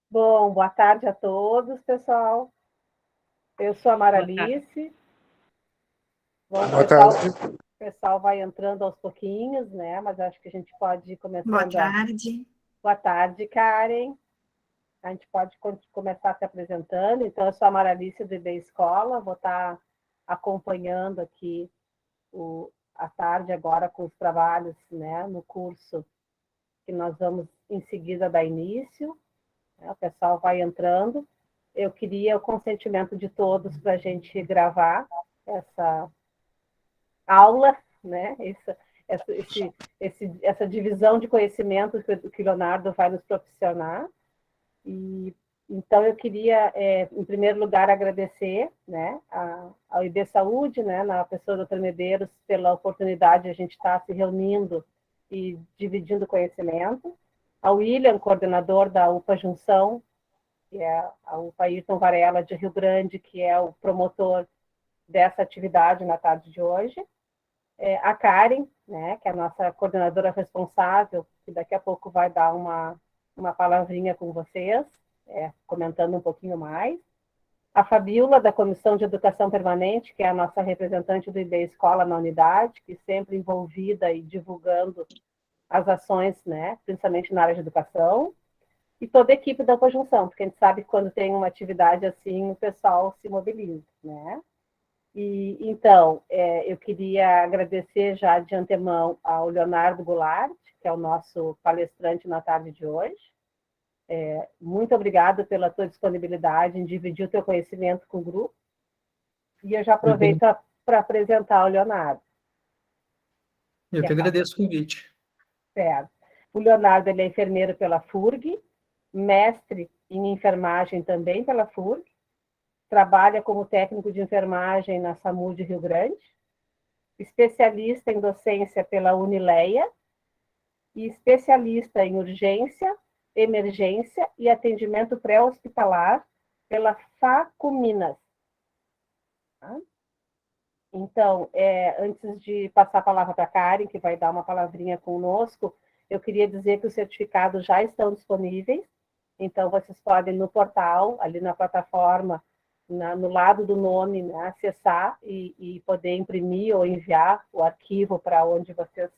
Bom, boa tarde a todos, pessoal. Eu sou a Mara Alice. Bom, boa tarde. O pessoal vai entrando aos pouquinhos, né? Mas acho que a gente pode ir começando. Boa tarde. Boa tarde, Karen. A gente pode começar se apresentando. Então, eu sou a Mara Alice do IB Escola, vou estar acompanhando aqui a tarde agora com os trabalhos, né, no curso que nós vamos em seguida dar início. O pessoal vai entrando. Eu queria o consentimento de todos para a gente gravar essa aula, né? Essa divisão de conhecimento que o Leonardo vai nos proporcionar. E então eu queria, em primeiro lugar, agradecer, né, ao IB Saúde, né, na pessoa do Dr. Medeiros, pela oportunidade de a gente estar se reunindo e dividindo conhecimento, ao William, coordenador da UPA Junção, que é a UPA Ayrton Varela de Rio Grande, que é o promotor dessa atividade na tarde de hoje, a Karen, né, que é a nossa coordenadora responsável, que daqui a pouco vai dar uma palavrinha com vocês, comentando um pouquinho mais, a Fabíola, da Comissão de Educação Permanente, que é a nossa representante do IB Escola na unidade, que sempre envolvida e divulgando as ações, né, principalmente na área de educação, e toda a equipe da conjunção, porque a gente sabe que quando tem uma atividade assim, o pessoal se mobiliza, né? E, então, eu queria agradecer já de antemão ao Leonardo Goulart, que é o nosso palestrante na tarde de hoje. Muito obrigado pela tua disponibilidade em dividir o teu conhecimento com o grupo. E eu já aproveito para apresentar o Leonardo. Eu que agradeço o convite. Certo. O Leonardo ele é enfermeiro pela FURG, mestre em enfermagem também pela FURG, trabalha como técnico de enfermagem na SAMU de Rio Grande, especialista em docência pela Unileia e especialista em urgência, emergência e atendimento pré-hospitalar pela Facuminas. Então, antes de passar a palavra para a Karen, que vai dar uma palavrinha conosco, eu queria dizer que os certificados já estão disponíveis, então vocês podem no portal, ali na plataforma, no lado do nome, né, acessar e poder imprimir ou enviar o arquivo para onde vocês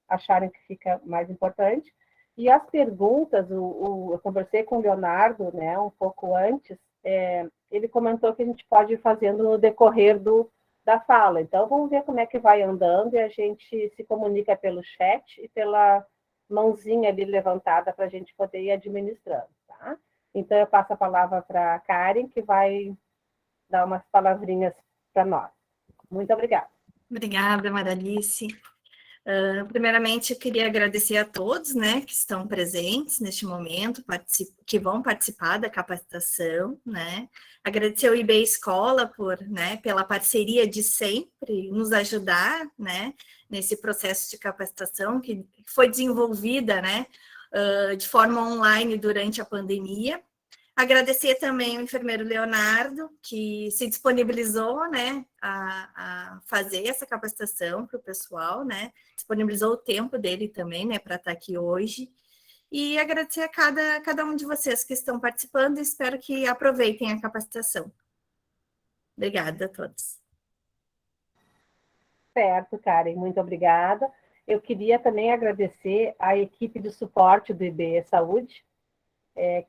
acharem que fica mais importante. E as perguntas, eu conversei com o Leonardo, né, um pouco antes, ele comentou que a gente pode ir fazendo no decorrer da fala. Então, vamos ver como é que vai andando e a gente se comunica pelo chat e pela mãozinha ali levantada para a gente poder ir administrando, tá? Então, eu passo a palavra para a Karen, que vai dar umas palavrinhas para nós. Muito obrigada. Obrigada, Maralice. Primeiramente, eu queria agradecer a todos, né, que estão presentes neste momento, que vão participar da capacitação, né, agradecer ao IB Escola pela parceria de sempre nos ajudar, né, nesse processo de capacitação que foi desenvolvida, né, de forma online durante a pandemia. Agradecer também ao enfermeiro Leonardo, que se disponibilizou, né, a fazer essa capacitação para o pessoal, né, disponibilizou o tempo dele também, né, para estar aqui hoje. E agradecer a cada um de vocês que estão participando e espero que aproveitem a capacitação. Obrigada a todos. Certo, Karen, muito obrigada. Eu queria também agradecer à equipe de suporte do IB Saúde,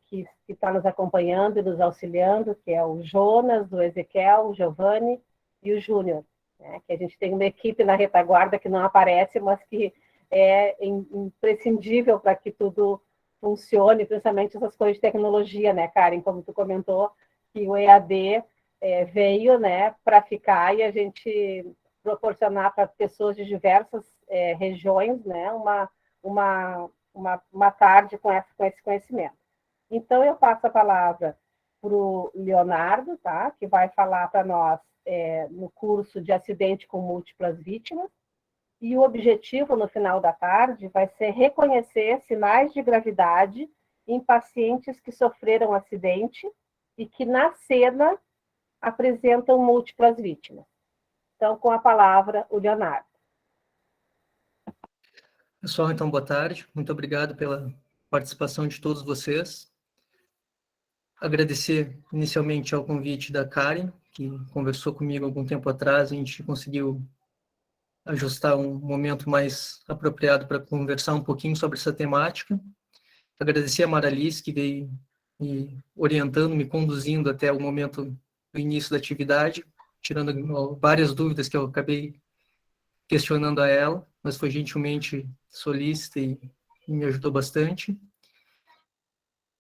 que está nos acompanhando e nos auxiliando, que é o Jonas, o Ezequiel, o Giovanni e o Júnior, né? Que a gente tem uma equipe na retaguarda que não aparece, mas que é imprescindível para que tudo funcione, principalmente essas coisas de tecnologia, né, Karen? Como tu comentou, que o EAD veio, né, para ficar e a gente proporcionar para pessoas de diversas regiões, né, uma tarde com esse conhecimento. Então, eu passo a palavra para o Leonardo, tá? Que vai falar para nós no curso de acidente com múltiplas vítimas. E o objetivo, no final da tarde, vai ser reconhecer sinais de gravidade em pacientes que sofreram acidente e que, na cena, apresentam múltiplas vítimas. Então, com a palavra, o Leonardo. Pessoal, então, boa tarde. Muito obrigado pela participação de todos vocês. Agradecer inicialmente ao convite da Karen, que conversou comigo algum tempo atrás. A gente conseguiu ajustar um momento mais apropriado para conversar um pouquinho sobre essa temática. Agradecer a Maralice, que veio me orientando, me conduzindo até o momento do início da atividade, tirando várias dúvidas que eu acabei questionando a ela, mas foi gentilmente solícita e me ajudou bastante.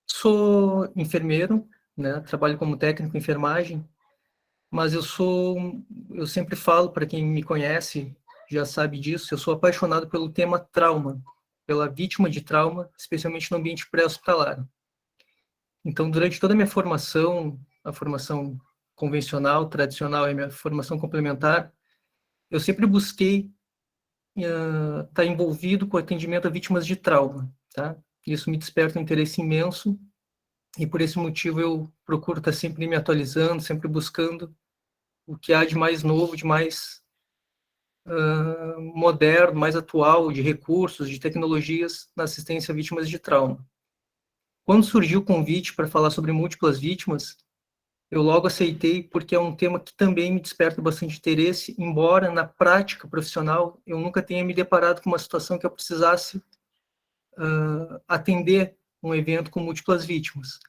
Sou enfermeiro, né? Trabalho como técnico em enfermagem, mas eu sempre falo, para quem me conhece, já sabe disso, eu sou apaixonado pelo tema trauma, pela vítima de trauma, especialmente no ambiente pré-hospitalar. Então, durante toda a minha formação, a formação convencional, tradicional e a minha formação complementar, eu sempre busquei estar envolvido com o atendimento a vítimas de trauma, tá? Isso me desperta um interesse imenso e por esse motivo eu procuro estar sempre me atualizando, sempre buscando o que há de mais novo, de mais moderno, mais atual, de recursos, de tecnologias na assistência a vítimas de trauma. Quando surgiu o convite para falar sobre múltiplas vítimas, eu logo aceitei porque é um tema que também me desperta bastante interesse, embora na prática profissional eu nunca tenha me deparado com uma situação que eu precisasse atender um evento com múltiplas vítimas.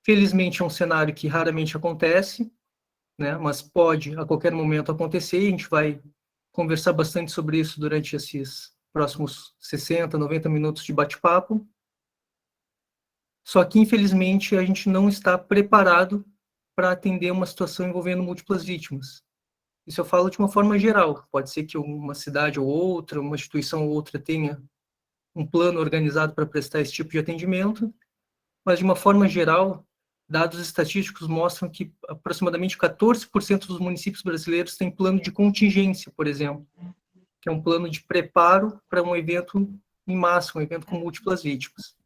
Felizmente é um cenário que raramente acontece, né, mas pode a qualquer momento acontecer, e a gente vai conversar bastante sobre isso durante esses próximos 60, 90 minutos de bate-papo. Só que, infelizmente, a gente não está preparado para atender uma situação envolvendo múltiplas vítimas. Isso eu falo de uma forma geral. Pode ser que uma cidade ou outra, uma instituição ou outra tenha um plano organizado para prestar esse tipo de atendimento, mas de uma forma geral, dados estatísticos mostram que aproximadamente 14% dos municípios brasileiros têm plano de contingência, por exemplo, que é um plano de preparo para um evento em massa, um evento com múltiplas vítimas.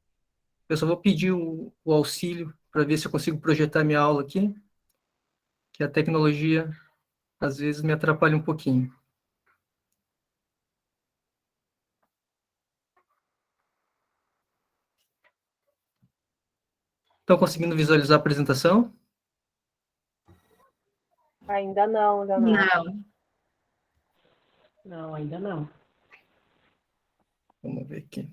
Eu só vou pedir o auxílio para ver se eu consigo projetar minha aula aqui, que a tecnologia às vezes me atrapalha um pouquinho. Estão conseguindo visualizar a apresentação? Ainda não, Leonardo. Não. Não, ainda não. Vamos ver aqui.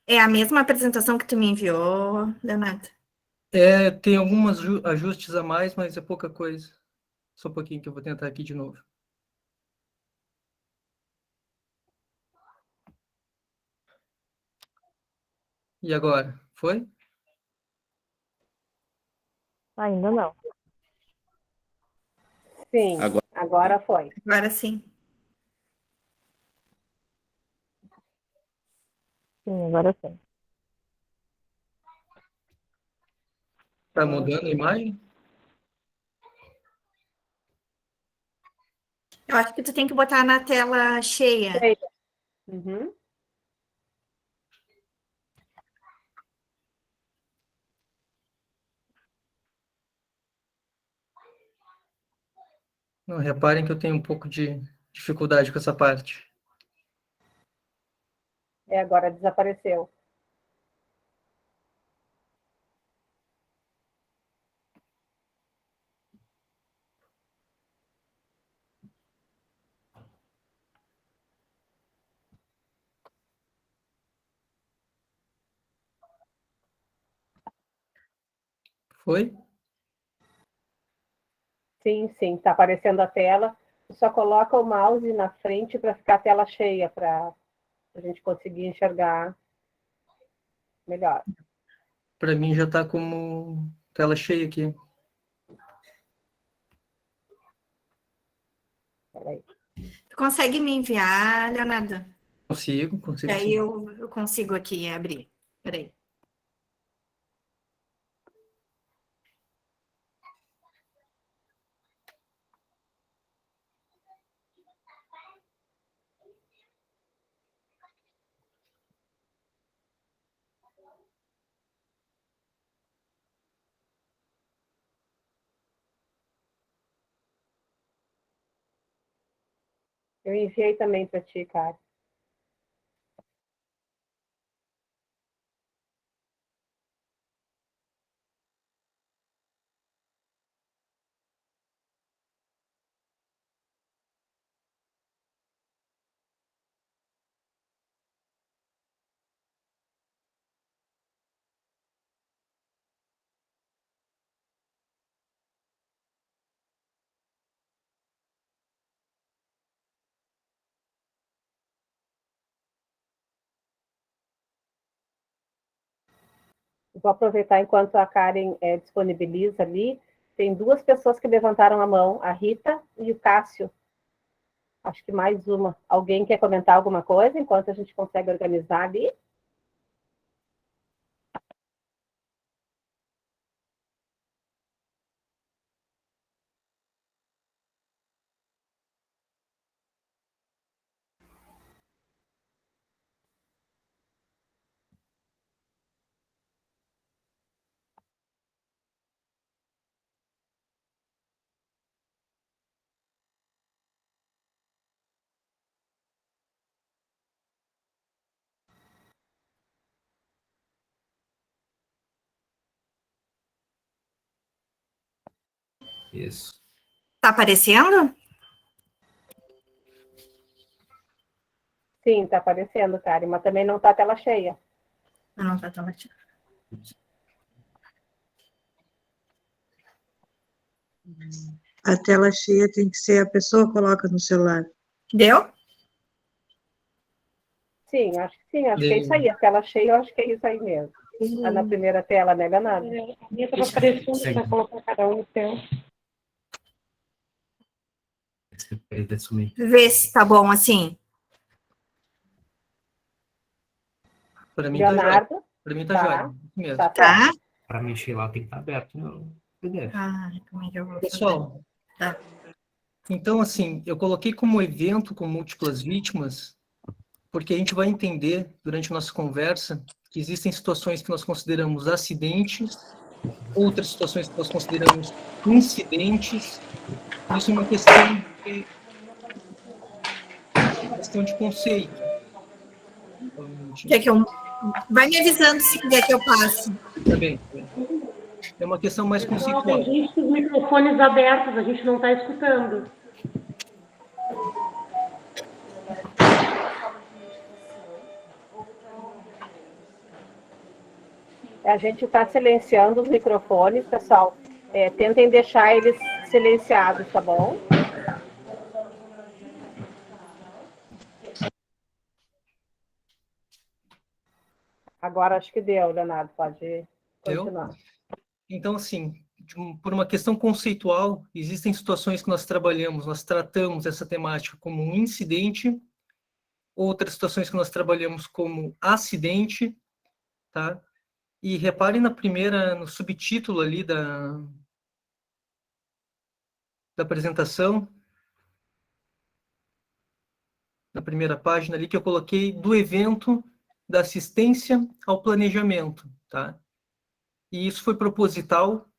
É a mesma apresentação que tu me enviou, Leonardo? Tem alguns ajustes a mais, mas é pouca coisa. Só um pouquinho que eu vou tentar aqui de novo. E agora? Foi? Ainda não. Sim, agora foi. Agora sim. Sim, agora sim. Está mudando a imagem? Eu acho que tu tem que botar na tela cheia. Uhum. Não, reparem que eu tenho um pouco de dificuldade com essa parte. Agora desapareceu. Foi? Sim, está aparecendo a tela. Só coloca o mouse na frente para ficar a tela cheia, para a gente conseguir enxergar melhor. Para mim já está como tela cheia aqui. Peraí. Tu consegue me enviar, Leonardo? Consigo Aí sim. eu consigo aqui abrir. Peraí. Eu enviei também para ti, cara. Vou aproveitar enquanto a Karen disponibiliza ali. Tem 2 pessoas que levantaram a mão, a Rita e o Cássio. Acho que mais uma. Alguém quer comentar alguma coisa enquanto a gente consegue organizar ali? Isso. Tá aparecendo? Sim, está aparecendo, Karen, mas também não está a tela cheia. Não tá tão ativo. A tela cheia tem que ser a pessoa que coloca no celular. Deu? Sim, acho que sim, acho que é isso aí. A tela cheia, eu acho que é isso aí mesmo. Tá na primeira tela, né, Leonardo? A minha estava aparecendo para colocar cada um no seu. Vê se tá bom assim. Para mim tá jóia. Leonardo, Para mim tá tá. jóia. Isso mesmo. tá Tá? certo. Para mexer lá tem que estar aberto no PDF. Como é que eu vou fazer? Pessoal, Tá. então, assim, eu coloquei como evento com múltiplas vítimas, porque a gente vai entender, durante a nossa conversa, que existem situações que nós consideramos acidentes, outras situações que nós consideramos incidentes. Isso é uma questão de conceito. Quer que eu... Vai me avisando se quiser que eu passe. Tá bem. É uma questão mais Pessoal, conceitual. tem gente com os microfones abertos, a gente não está escutando. A gente está silenciando os microfones, pessoal. Tentem deixar eles silenciados, tá bom? Agora acho que deu, Leonardo. Pode continuar. Então, assim, por uma questão conceitual, existem situações que nós tratamos essa temática como um incidente, outras situações que nós trabalhamos como acidente, tá? E reparem no subtítulo ali da apresentação, na primeira página ali, que eu coloquei do evento da assistência ao planejamento, tá? E isso foi proposital,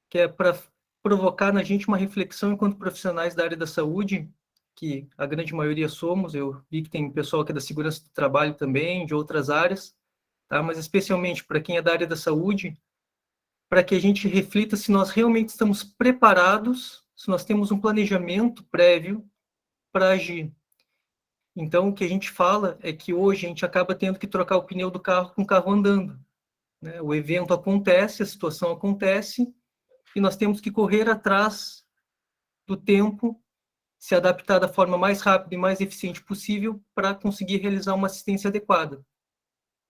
que é para provocar na gente uma reflexão enquanto profissionais da área da saúde, que a grande maioria somos. Eu vi que tem pessoal que é da segurança do trabalho também, de outras áreas, tá? Mas especialmente para quem é da área da saúde, para que a gente reflita se nós realmente estamos preparados, se nós temos um planejamento prévio para agir. Então, o que a gente fala é que hoje a gente acaba tendo que trocar o pneu do carro com o carro andando, né? O evento acontece, a situação acontece, e nós temos que correr atrás do tempo, se adaptar da forma mais rápida e mais eficiente possível para conseguir realizar uma assistência adequada.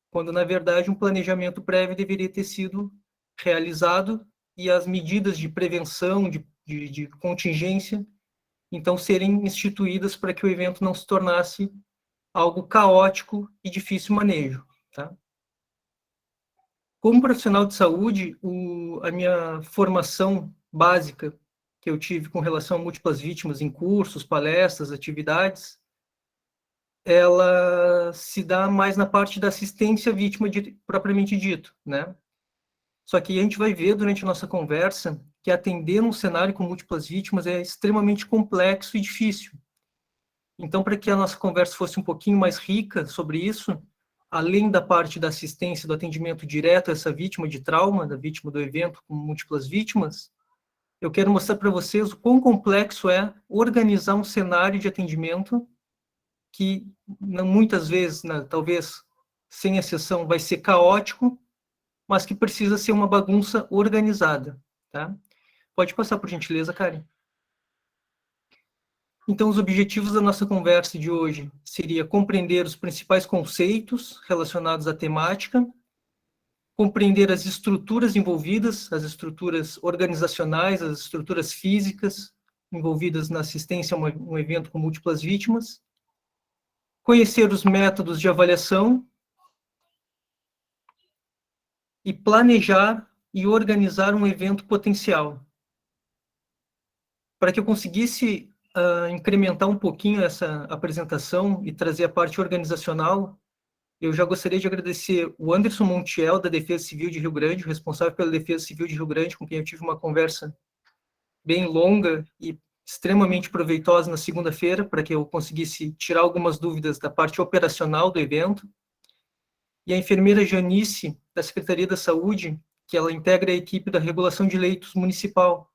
Quando, na verdade, um planejamento prévio deveria ter sido realizado e as medidas de prevenção, de contingência, então, serem instituídas para que o evento não se tornasse algo caótico e difícil manejo, tá? Como profissional de saúde, a minha formação básica que eu tive com relação a múltiplas vítimas em cursos, palestras, atividades, ela se dá mais na parte da assistência à vítima propriamente dito, né? Só que a gente vai ver durante a nossa conversa que atender num cenário com múltiplas vítimas é extremamente complexo e difícil. Então, para que a nossa conversa fosse um pouquinho mais rica sobre isso, além da parte da assistência, do atendimento direto a essa vítima de trauma, da vítima do evento com múltiplas vítimas, eu quero mostrar para vocês o quão complexo é organizar um cenário de atendimento que muitas vezes, talvez sem exceção, vai ser caótico, mas que precisa ser uma bagunça organizada, tá? Pode passar, por gentileza, Karen. Então, os objetivos da nossa conversa de hoje seria compreender os principais conceitos relacionados à temática, compreender as estruturas envolvidas, as estruturas organizacionais, as estruturas físicas envolvidas na assistência a um evento com múltiplas vítimas, conhecer os métodos de avaliação e planejar e organizar um evento potencial. Para que eu conseguisse incrementar um pouquinho essa apresentação e trazer a parte organizacional, eu já gostaria de agradecer o Anderson Montiel, da Defesa Civil de Rio Grande, o responsável pela Defesa Civil de Rio Grande, com quem eu tive uma conversa bem longa e extremamente proveitosa na segunda-feira, para que eu conseguisse tirar algumas dúvidas da parte operacional do evento. E a enfermeira Janice, da Secretaria da Saúde, que ela integra a equipe da regulação de leitos municipal,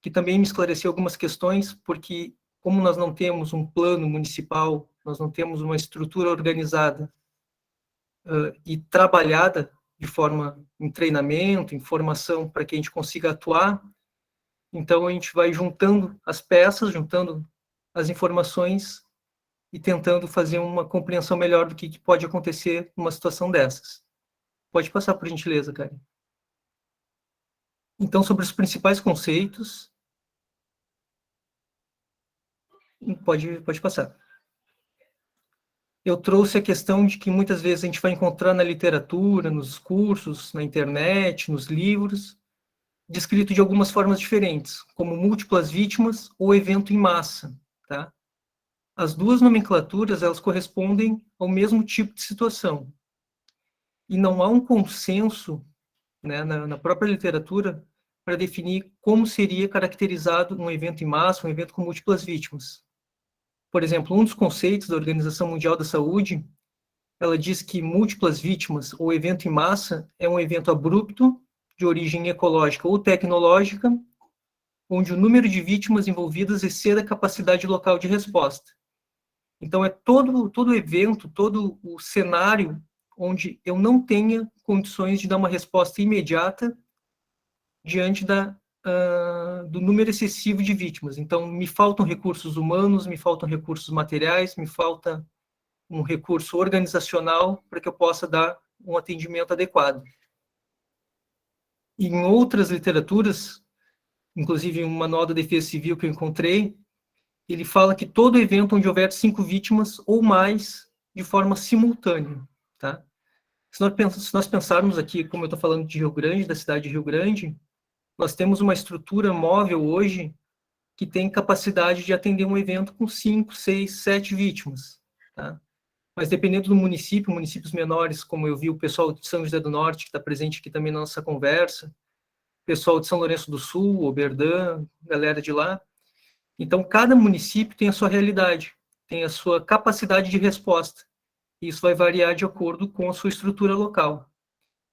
que também me esclareceu algumas questões, porque como nós não temos um plano municipal, nós não temos uma estrutura organizada e trabalhada de forma em treinamento, em formação, para que a gente consiga atuar, então a gente vai juntando as peças, juntando as informações e tentando fazer uma compreensão melhor do que pode acontecer numa situação dessas. Pode passar, por gentileza, Karen. Então, sobre os principais conceitos... Pode passar. Eu trouxe a questão de que muitas vezes a gente vai encontrar na literatura, nos cursos, na internet, nos livros, descrito de algumas formas diferentes, como múltiplas vítimas ou evento em massa, tá? As duas nomenclaturas, elas correspondem ao mesmo tipo de situação. E não há um consenso, né, na própria literatura para definir como seria caracterizado um evento em massa, um evento com múltiplas vítimas. Por exemplo, um dos conceitos da Organização Mundial da Saúde, ela diz que múltiplas vítimas ou evento em massa é um evento abrupto, de origem ecológica ou tecnológica, onde o número de vítimas envolvidas exceda a capacidade local de resposta. Então, é todo evento, todo o cenário onde eu não tenha condições de dar uma resposta imediata diante do número excessivo de vítimas. Então, me faltam recursos humanos, me faltam recursos materiais, me falta um recurso organizacional para que eu possa dar um atendimento adequado. Em outras literaturas, inclusive um manual da Defesa Civil que eu encontrei, ele fala que todo evento onde houver 5 vítimas ou mais de forma simultânea, tá? Se nós pensarmos aqui, como eu estou falando de Rio Grande, da cidade de Rio Grande, nós temos uma estrutura móvel hoje que tem capacidade de atender um evento com 5, 6, 7 vítimas, tá? Mas dependendo do município, municípios menores, como eu vi o pessoal de São José do Norte, que está presente aqui também na nossa conversa, pessoal de São Lourenço do Sul, Oberdã, galera de lá. Então, cada município tem a sua realidade, tem a sua capacidade de resposta. E isso vai variar de acordo com a sua estrutura local.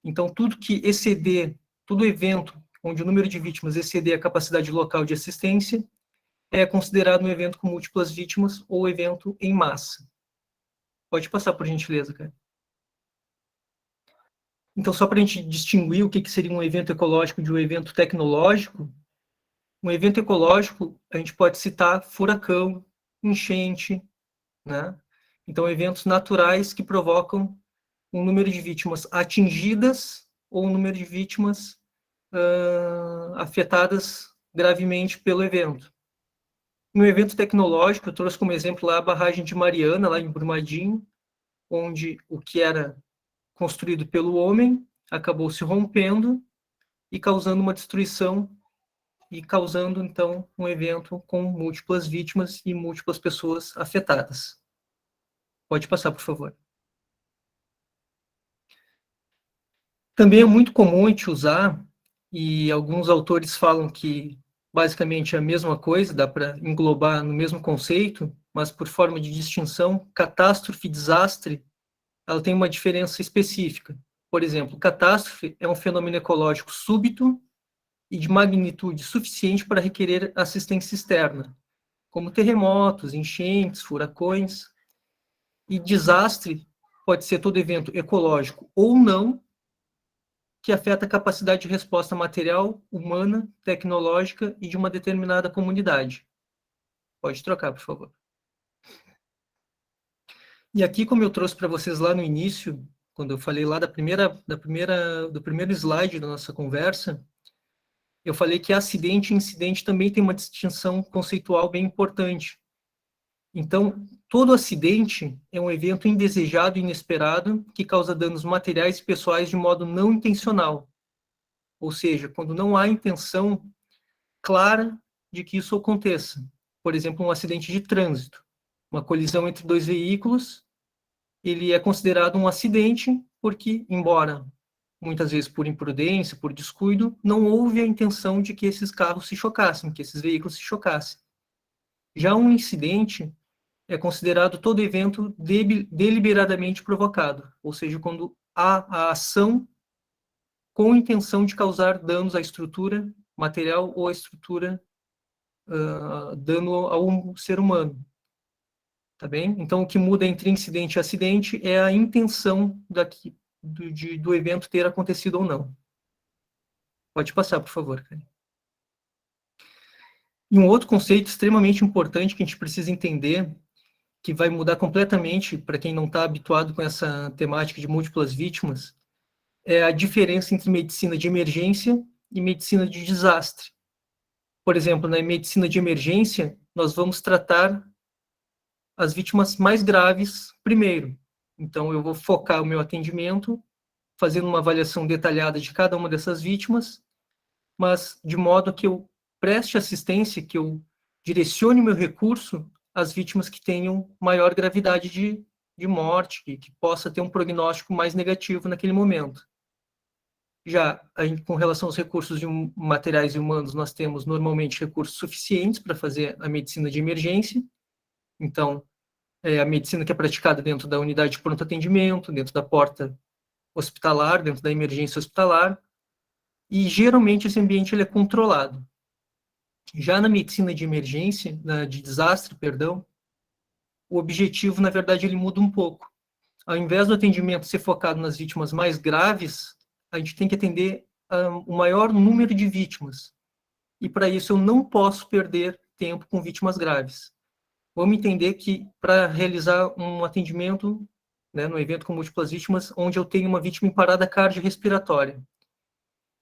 Então, todo evento onde o número de vítimas exceder a capacidade local de assistência, é considerado um evento com múltiplas vítimas ou evento em massa. Pode passar, por gentileza, cara. Então, só para a gente distinguir o que seria um evento ecológico de um evento tecnológico, um evento ecológico, a gente pode citar furacão, enchente, né? Então, eventos naturais que provocam um número de vítimas atingidas ou um número de vítimas afetadas gravemente pelo evento. No evento tecnológico, eu trouxe como exemplo lá a barragem de Mariana, lá em Brumadinho, onde o que era construído pelo homem acabou se rompendo e causando uma destruição e causando, então, um evento com múltiplas vítimas e múltiplas pessoas afetadas. Pode passar, por favor. Também é muito comum a gente usar, e alguns autores falam que basicamente é a mesma coisa, dá para englobar no mesmo conceito, mas por forma de distinção, catástrofe e desastre, ela tem uma diferença específica. Por exemplo, catástrofe é um fenômeno ecológico súbito e de magnitude suficiente para requerer assistência externa, como terremotos, enchentes, furacões. E desastre pode ser todo evento ecológico ou não, que afeta a capacidade de resposta material, humana, tecnológica e de uma determinada comunidade. Pode trocar, por favor. E aqui, como eu trouxe para vocês lá no início, quando eu falei lá do primeiro slide da nossa conversa, eu falei que acidente e incidente também tem uma distinção conceitual bem importante. Então, todo acidente é um evento indesejado e inesperado que causa danos materiais e pessoais de modo não intencional. Ou seja, quando não há intenção clara de que isso aconteça. Por exemplo, um acidente de trânsito. Uma colisão entre dois veículos, ele é considerado um acidente porque, embora muitas vezes por imprudência, por descuido, não houve a intenção de que esses carros se chocassem, que esses veículos se chocassem. Já um incidente é considerado todo evento deliberadamente provocado, ou seja, quando há a ação com intenção de causar danos à estrutura material ou à estrutura, dano ao ser humano. Tá bem? Então, o que muda entre incidente e acidente é a intenção do evento ter acontecido ou não. Pode passar, por favor, Karen. E um outro conceito extremamente importante que a gente precisa entender, que vai mudar completamente para quem não está habituado com essa temática de múltiplas vítimas, é a diferença entre medicina de emergência e medicina de desastre. Por exemplo, na medicina de emergência, nós vamos tratar as vítimas mais graves primeiro. Então, eu vou focar o meu atendimento, fazendo uma avaliação detalhada de cada uma dessas vítimas, mas de modo que eu preste assistência, que eu direcione o meu recurso às vítimas que tenham maior gravidade de morte, que possa ter um prognóstico mais negativo naquele momento. Já com relação aos recursos materiais e humanos, nós temos normalmente recursos suficientes para fazer a medicina de emergência. Então, a medicina que é praticada dentro da unidade de pronto atendimento, dentro da porta hospitalar, dentro da emergência hospitalar, e geralmente esse ambiente ele é controlado. Já na medicina de emergência, de desastre, perdão, o objetivo, na verdade, ele muda um pouco. Ao invés do atendimento ser focado nas vítimas mais graves, a gente tem que atender o maior número de vítimas. E para isso eu não posso perder tempo com vítimas graves. Vamos entender que para realizar um atendimento, né, no evento com múltiplas vítimas, onde eu tenho uma vítima em parada cardiorrespiratória,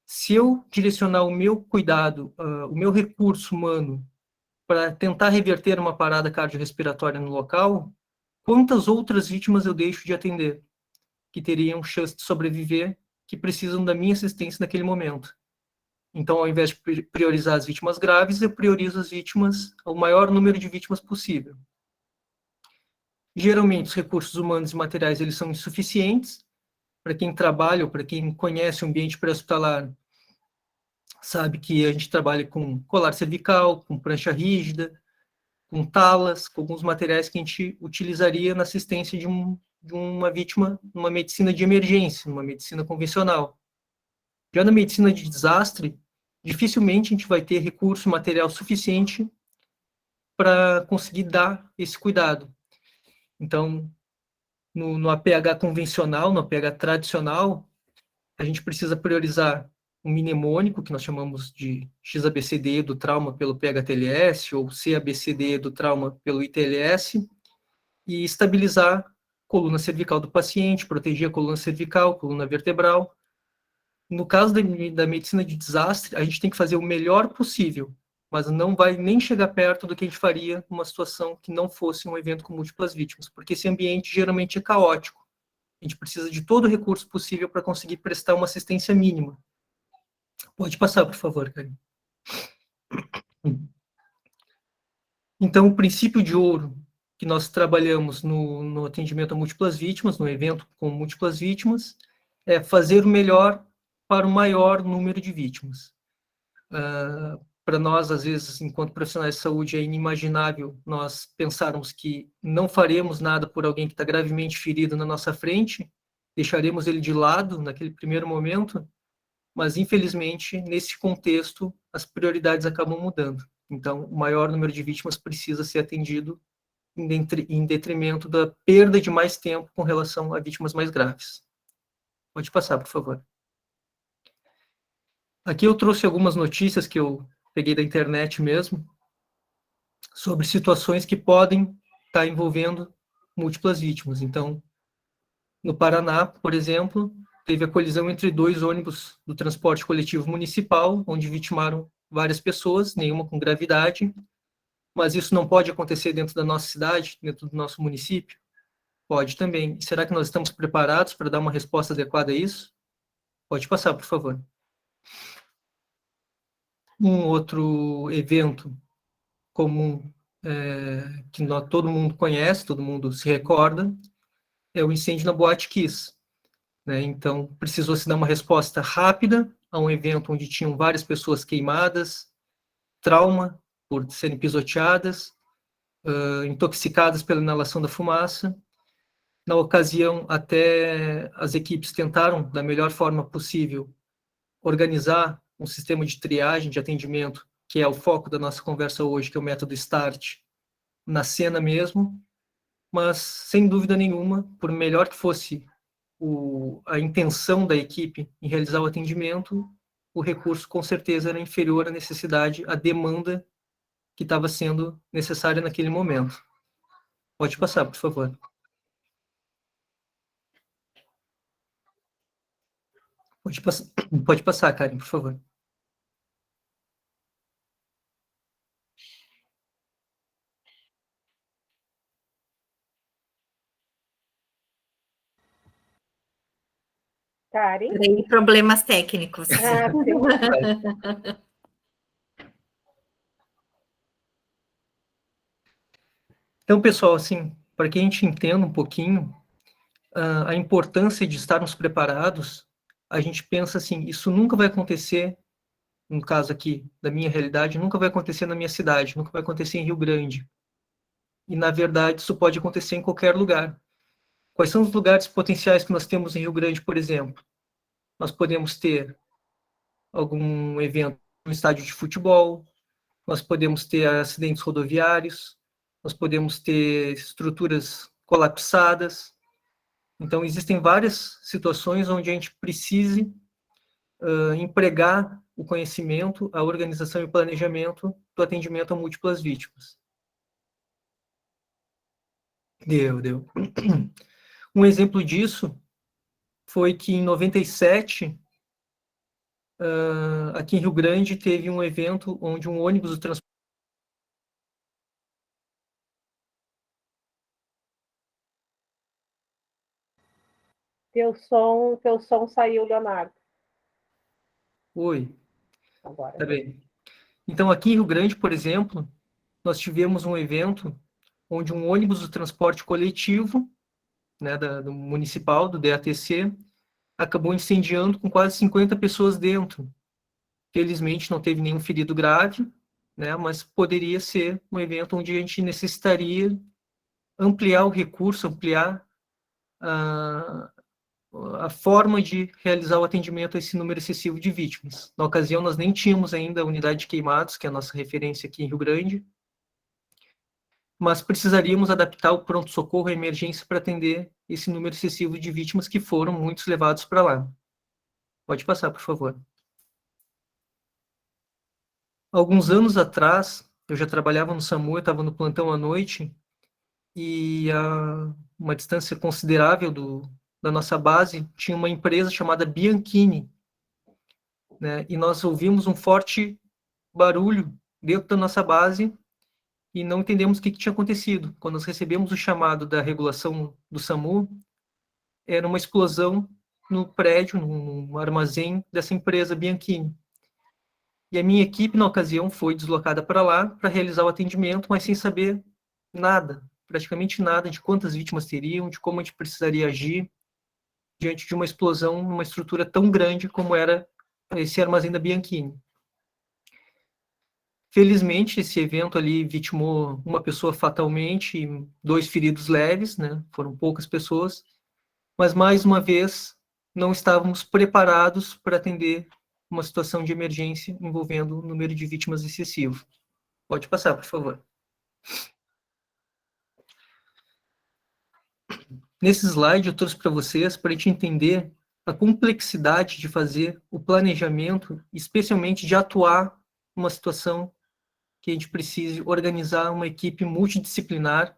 se eu direcionar o meu cuidado, o meu recurso humano para tentar reverter uma parada cardiorrespiratória no local, quantas outras vítimas eu deixo de atender que teriam chance de sobreviver, que precisam da minha assistência naquele momento? Então, ao invés de priorizar as vítimas graves, eu priorizo as vítimas, o maior número de vítimas possível. Geralmente, os recursos humanos e materiais eles são insuficientes. Para quem trabalha ou para quem conhece o ambiente pré-hospitalar, sabe que a gente trabalha com colar cervical, com prancha rígida, com talas, com alguns materiais que a gente utilizaria na assistência de uma vítima numa medicina de emergência, numa medicina convencional. Já na medicina de desastre, dificilmente a gente vai ter recurso material suficiente para conseguir dar esse cuidado. Então, no APH convencional, no APH tradicional, a gente precisa priorizar um mnemônico, que nós chamamos de XABCDE do trauma pelo PHTLS, ou CABCDE do trauma pelo ITLS, e estabilizar a coluna cervical do paciente, proteger a coluna cervical, coluna vertebral. No caso da medicina de desastre, a gente tem que fazer o melhor possível, mas não vai nem chegar perto do que a gente faria numa situação que não fosse um evento com múltiplas vítimas, porque esse ambiente geralmente é caótico. A gente precisa de todo o recurso possível para conseguir prestar uma assistência mínima. Pode passar, por favor, Karen. Então, o princípio de ouro que nós trabalhamos no atendimento a múltiplas vítimas, no evento com múltiplas vítimas, é fazer o melhor para o maior número de vítimas. Para nós, às vezes, enquanto profissionais de saúde, é inimaginável nós pensarmos que não faremos nada por alguém que está gravemente ferido na nossa frente, deixaremos ele de lado naquele primeiro momento, mas, infelizmente, nesse contexto, as prioridades acabam mudando. Então, o maior número de vítimas precisa ser atendido em detrimento da perda de mais tempo com relação a vítimas mais graves. Pode passar, por favor. Aqui eu trouxe algumas notícias que eu peguei da internet mesmo, sobre situações que podem estar envolvendo múltiplas vítimas. Então, no Paraná, por exemplo, teve a colisão entre 2 ônibus do transporte coletivo municipal, onde vitimaram várias pessoas, nenhuma com gravidade, mas isso não pode acontecer dentro da nossa cidade, dentro do nosso município? Pode também. Será que nós estamos preparados para dar uma resposta adequada a isso? Pode passar, por favor. Um outro evento comum que todo mundo conhece, todo mundo se recorda, é o incêndio na Boate Kiss. Né? Então, precisou se dar uma resposta rápida a um evento onde tinham várias pessoas queimadas, trauma por serem pisoteadas, intoxicadas pela inalação da fumaça. Na ocasião, até as equipes tentaram, da melhor forma possível, organizar um sistema de triagem, de atendimento, que é o foco da nossa conversa hoje, que é o método START, na cena mesmo, mas, sem dúvida nenhuma, por melhor que fosse a intenção da equipe em realizar o atendimento, o recurso, com certeza, era inferior à necessidade, à demanda que estava sendo necessária naquele momento. Pode passar, por favor. Pode passar, Karen, por favor. Karen? Peraí, problemas técnicos. Ah, sim. Então, pessoal, assim, para que a gente entenda um pouquinho a importância de estarmos preparados, a gente pensa assim, isso nunca vai acontecer, no caso aqui da minha realidade, nunca vai acontecer na minha cidade, nunca vai acontecer em Rio Grande. E, na verdade, isso pode acontecer em qualquer lugar. Quais são os lugares potenciais que nós temos em Rio Grande, por exemplo? Nós podemos ter algum evento no estádio de futebol, nós podemos ter acidentes rodoviários, nós podemos ter estruturas colapsadas. Então, existem várias situações onde a gente precise empregar o conhecimento, a organização e o planejamento do atendimento a múltiplas vítimas. Deu. Um exemplo disso foi que, em 97, aqui em Rio Grande, teve um evento onde um ônibus do transporte Teu som saiu, Leonardo. Oi, Agora. tá bem. Então, aqui em Rio Grande, por exemplo, nós tivemos um evento onde um ônibus do transporte coletivo, né, do municipal, do DATC, acabou incendiando com quase 50 pessoas dentro. Felizmente, não teve nenhum ferido grave, né, mas poderia ser um evento onde a gente necessitaria ampliar o recurso, ampliar a forma de realizar o atendimento a esse número excessivo de vítimas. Na ocasião, nós nem tínhamos ainda a unidade de queimados, que é a nossa referência aqui em Rio Grande, mas precisaríamos adaptar o pronto-socorro à emergência para atender esse número excessivo de vítimas que foram muitos levados para lá. Pode passar, por favor. Alguns anos atrás, eu já trabalhava no SAMU, eu estava no plantão à noite, e a uma distância considerável da nossa base, tinha uma empresa chamada Bianchini, né? E nós ouvimos um forte barulho dentro da nossa base e não entendemos o que tinha acontecido. Quando nós recebemos o chamado da regulação do SAMU, era uma explosão no prédio, no armazém dessa empresa Bianchini. E a minha equipe, na ocasião, foi deslocada para lá para realizar o atendimento, mas sem saber nada, praticamente nada de quantas vítimas teriam, de como a gente precisaria agir diante de uma explosão numa estrutura tão grande como era esse armazém da Bianchini. Felizmente, esse evento ali vitimou uma pessoa fatalmente e 2 feridos leves, né? Foram poucas pessoas, mas mais uma vez não estávamos preparados para atender uma situação de emergência envolvendo um número de vítimas excessivo. Pode passar, por favor. Nesse slide eu trouxe para vocês para a gente entender a complexidade de fazer o planejamento, especialmente de atuar numa situação que a gente precise organizar uma equipe multidisciplinar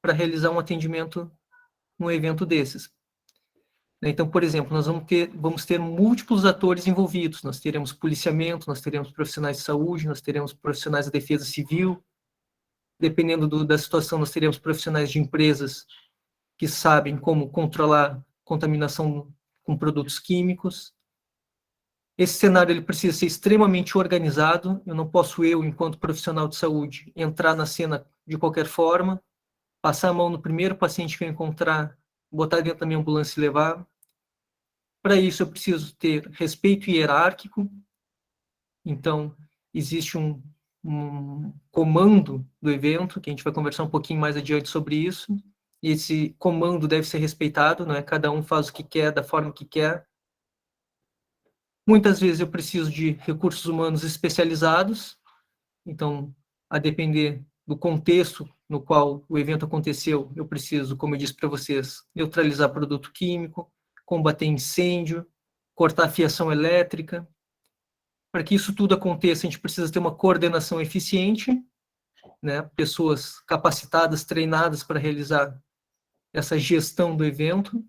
para realizar um atendimento num evento desses. Então, por exemplo, nós vamos ter múltiplos atores envolvidos. Nós teremos policiamento, nós teremos profissionais de saúde, nós teremos profissionais da defesa civil. Dependendo da situação, nós teremos profissionais de empresas que sabem como controlar contaminação com produtos químicos. Esse cenário ele precisa ser extremamente organizado. Eu não posso, enquanto profissional de saúde, entrar na cena de qualquer forma, passar a mão no primeiro paciente que eu encontrar, botar dentro da minha ambulância e levar. Para isso, eu preciso ter respeito hierárquico. Então, existe um comando do evento, que a gente vai conversar um pouquinho mais adiante sobre isso. E esse comando deve ser respeitado, não é? Cada um faz o que quer, da forma que quer. Muitas vezes eu preciso de recursos humanos especializados. Então, a depender do contexto no qual o evento aconteceu, eu preciso, como eu disse para vocês, neutralizar produto químico, combater incêndio, cortar fiação elétrica. Para que isso tudo aconteça, a gente precisa ter uma coordenação eficiente, né? Pessoas capacitadas, treinadas para realizar essa gestão do evento.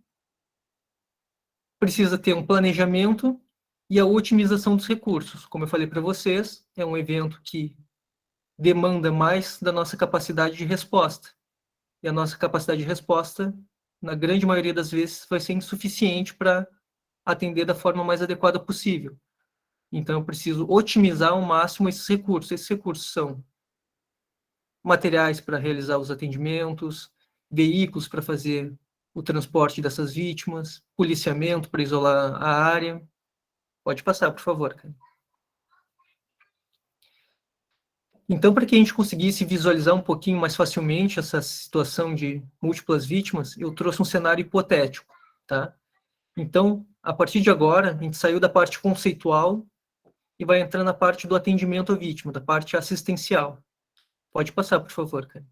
Precisa ter um planejamento e a otimização dos recursos. Como eu falei para vocês, é um evento que demanda mais da nossa capacidade de resposta. E a nossa capacidade de resposta, na grande maioria das vezes, vai ser insuficiente para atender da forma mais adequada possível. Então, eu preciso otimizar ao máximo esses recursos. Esses recursos são materiais para realizar os atendimentos, veículos para fazer o transporte dessas vítimas, policiamento para isolar a área. Pode passar, por favor, cara. Então, para que a gente conseguisse visualizar um pouquinho mais facilmente essa situação de múltiplas vítimas, eu trouxe um cenário hipotético, tá? Então, a partir de agora, a gente saiu da parte conceitual e vai entrar na parte do atendimento à vítima, da parte assistencial. Pode passar, por favor, cara.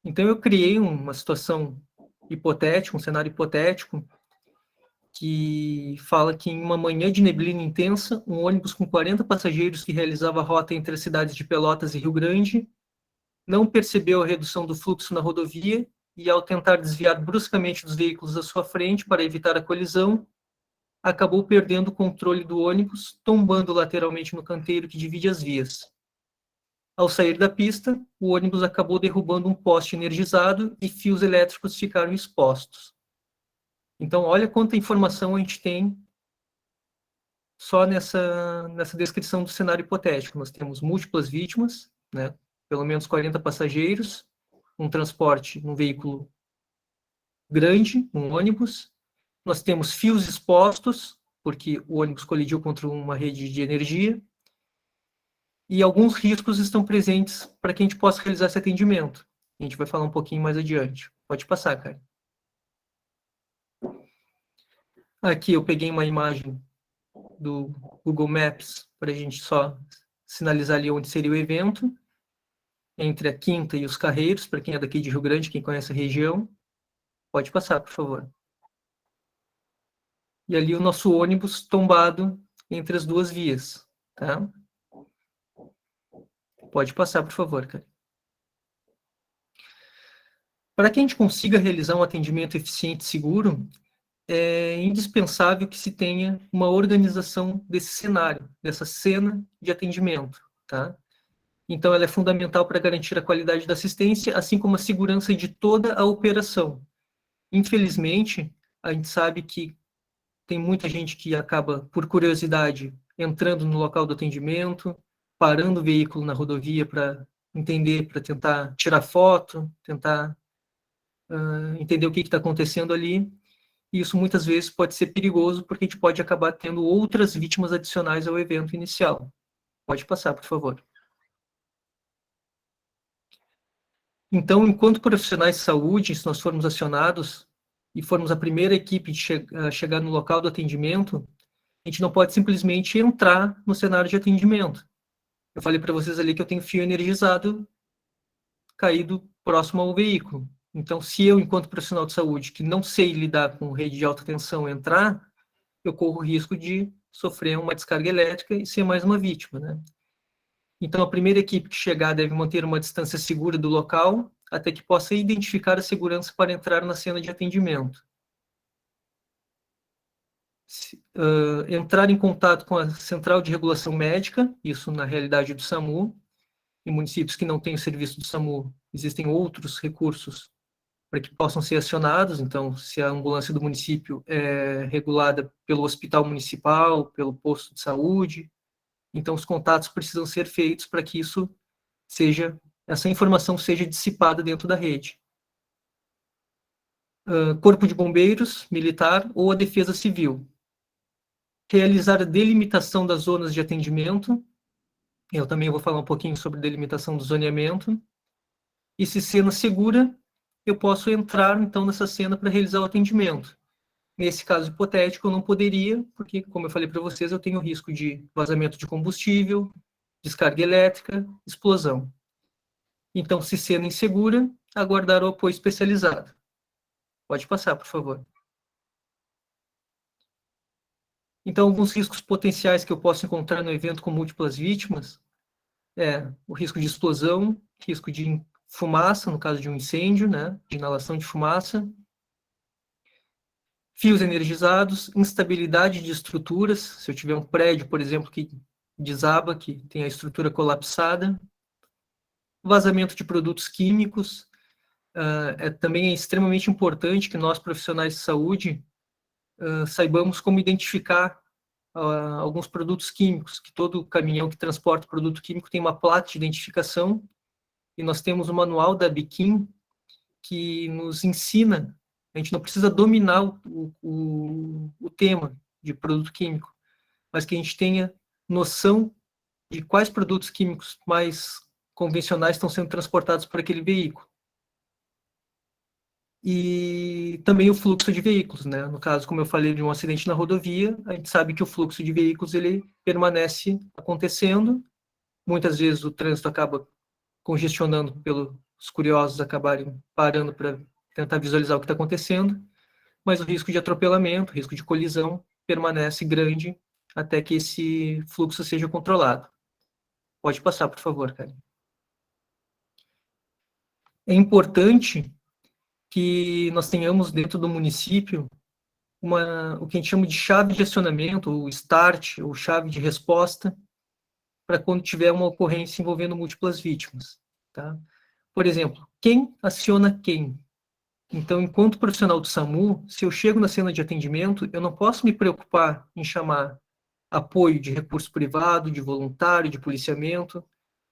Então, eu criei uma situação hipotética, um cenário hipotético, que fala que em uma manhã de neblina intensa, um ônibus com 40 passageiros que realizava a rota entre as cidades de Pelotas e Rio Grande não percebeu a redução do fluxo na rodovia e, ao tentar desviar bruscamente dos veículos à sua frente para evitar a colisão, acabou perdendo o controle do ônibus, tombando lateralmente no canteiro que divide as vias. Ao sair da pista, o ônibus acabou derrubando um poste energizado e fios elétricos ficaram expostos. Então, olha quanta informação a gente tem só nessa descrição do cenário hipotético. Nós temos múltiplas vítimas, né? Pelo menos 40 passageiros, um transporte num veículo grande, um ônibus. Nós temos fios expostos, porque o ônibus colidiu contra uma rede de energia. E alguns riscos estão presentes para que a gente possa realizar esse atendimento. A gente vai falar um pouquinho mais adiante. Pode passar, cara. Aqui eu peguei uma imagem do Google Maps para a gente só sinalizar ali onde seria o evento, entre a Quinta e os Carreiros, para quem é daqui de Rio Grande, quem conhece a região. Pode passar, por favor. E ali o nosso ônibus tombado entre as duas vias, tá? Pode passar, por favor, cara. Para que a gente consiga realizar um atendimento eficiente e seguro, é indispensável que se tenha uma organização desse cenário, dessa cena de atendimento, tá? Então, ela é fundamental para garantir a qualidade da assistência, assim como a segurança de toda a operação. Infelizmente, a gente sabe que tem muita gente que acaba, por curiosidade, entrando no local do atendimento, parando o veículo na rodovia para entender, para tentar tirar foto, tentar entender o que está acontecendo ali. E isso muitas vezes pode ser perigoso, porque a gente pode acabar tendo outras vítimas adicionais ao evento inicial. Pode passar, por favor. Então, enquanto profissionais de saúde, se nós formos acionados e formos a primeira equipe a chegar no local do atendimento, a gente não pode simplesmente entrar no cenário de atendimento. Eu falei para vocês ali que eu tenho fio energizado caído próximo ao veículo. Então, se eu, enquanto profissional de saúde, que não sei lidar com rede de alta tensão, entrar, eu corro o risco de sofrer uma descarga elétrica e ser mais uma vítima, né? Então, a primeira equipe que chegar deve manter uma distância segura do local, até que possa identificar a segurança para entrar na cena de atendimento. Entrar em contato com a Central de Regulação Médica, isso na realidade do SAMU. Em municípios que não têm o serviço do SAMU, existem outros recursos para que possam ser acionados. Então, se a ambulância do município é regulada pelo hospital municipal, pelo posto de saúde, então os contatos precisam ser feitos para que essa informação seja dissipada dentro da rede. Corpo de Bombeiros, Militar ou a Defesa Civil. Realizar a delimitação das zonas de atendimento. Eu também vou falar um pouquinho sobre delimitação do zoneamento. E se cena segura, eu posso entrar, então, nessa cena para realizar o atendimento. Nesse caso hipotético, eu não poderia, porque, como eu falei para vocês, eu tenho risco de vazamento de combustível, descarga elétrica, explosão. Então, se cena insegura, aguardar o apoio especializado. Pode passar, por favor. Então, alguns riscos potenciais que eu posso encontrar no evento com múltiplas vítimas é o risco de explosão, risco de fumaça, no caso de um incêndio, né, de inalação de fumaça, fios energizados, instabilidade de estruturas, se eu tiver um prédio, por exemplo, que desaba, que tem a estrutura colapsada, vazamento de produtos químicos. Também é extremamente importante que nós, profissionais de saúde, saibamos como identificar alguns produtos químicos, que todo caminhão que transporta produto químico tem uma placa de identificação, e nós temos o manual da Biquim, que nos ensina, a gente não precisa dominar o tema de produto químico, mas que a gente tenha noção de quais produtos químicos mais convencionais estão sendo transportados por aquele veículo. E também o fluxo de veículos, né? No caso, como eu falei de um acidente na rodovia, a gente sabe que o fluxo de veículos ele permanece acontecendo. Muitas vezes o trânsito acaba congestionando pelos curiosos acabarem parando para tentar visualizar o que está acontecendo, mas o risco de atropelamento, o risco de colisão permanece grande até que esse fluxo seja controlado. Pode passar, por favor, Karen. É importante que nós tenhamos dentro do município o que a gente chama de chave de acionamento, ou start, ou chave de resposta, para quando tiver uma ocorrência envolvendo múltiplas vítimas. Tá? Por exemplo, quem aciona quem? Então, enquanto profissional do SAMU, se eu chego na cena de atendimento, eu não posso me preocupar em chamar apoio de recurso privado, de voluntário, de policiamento.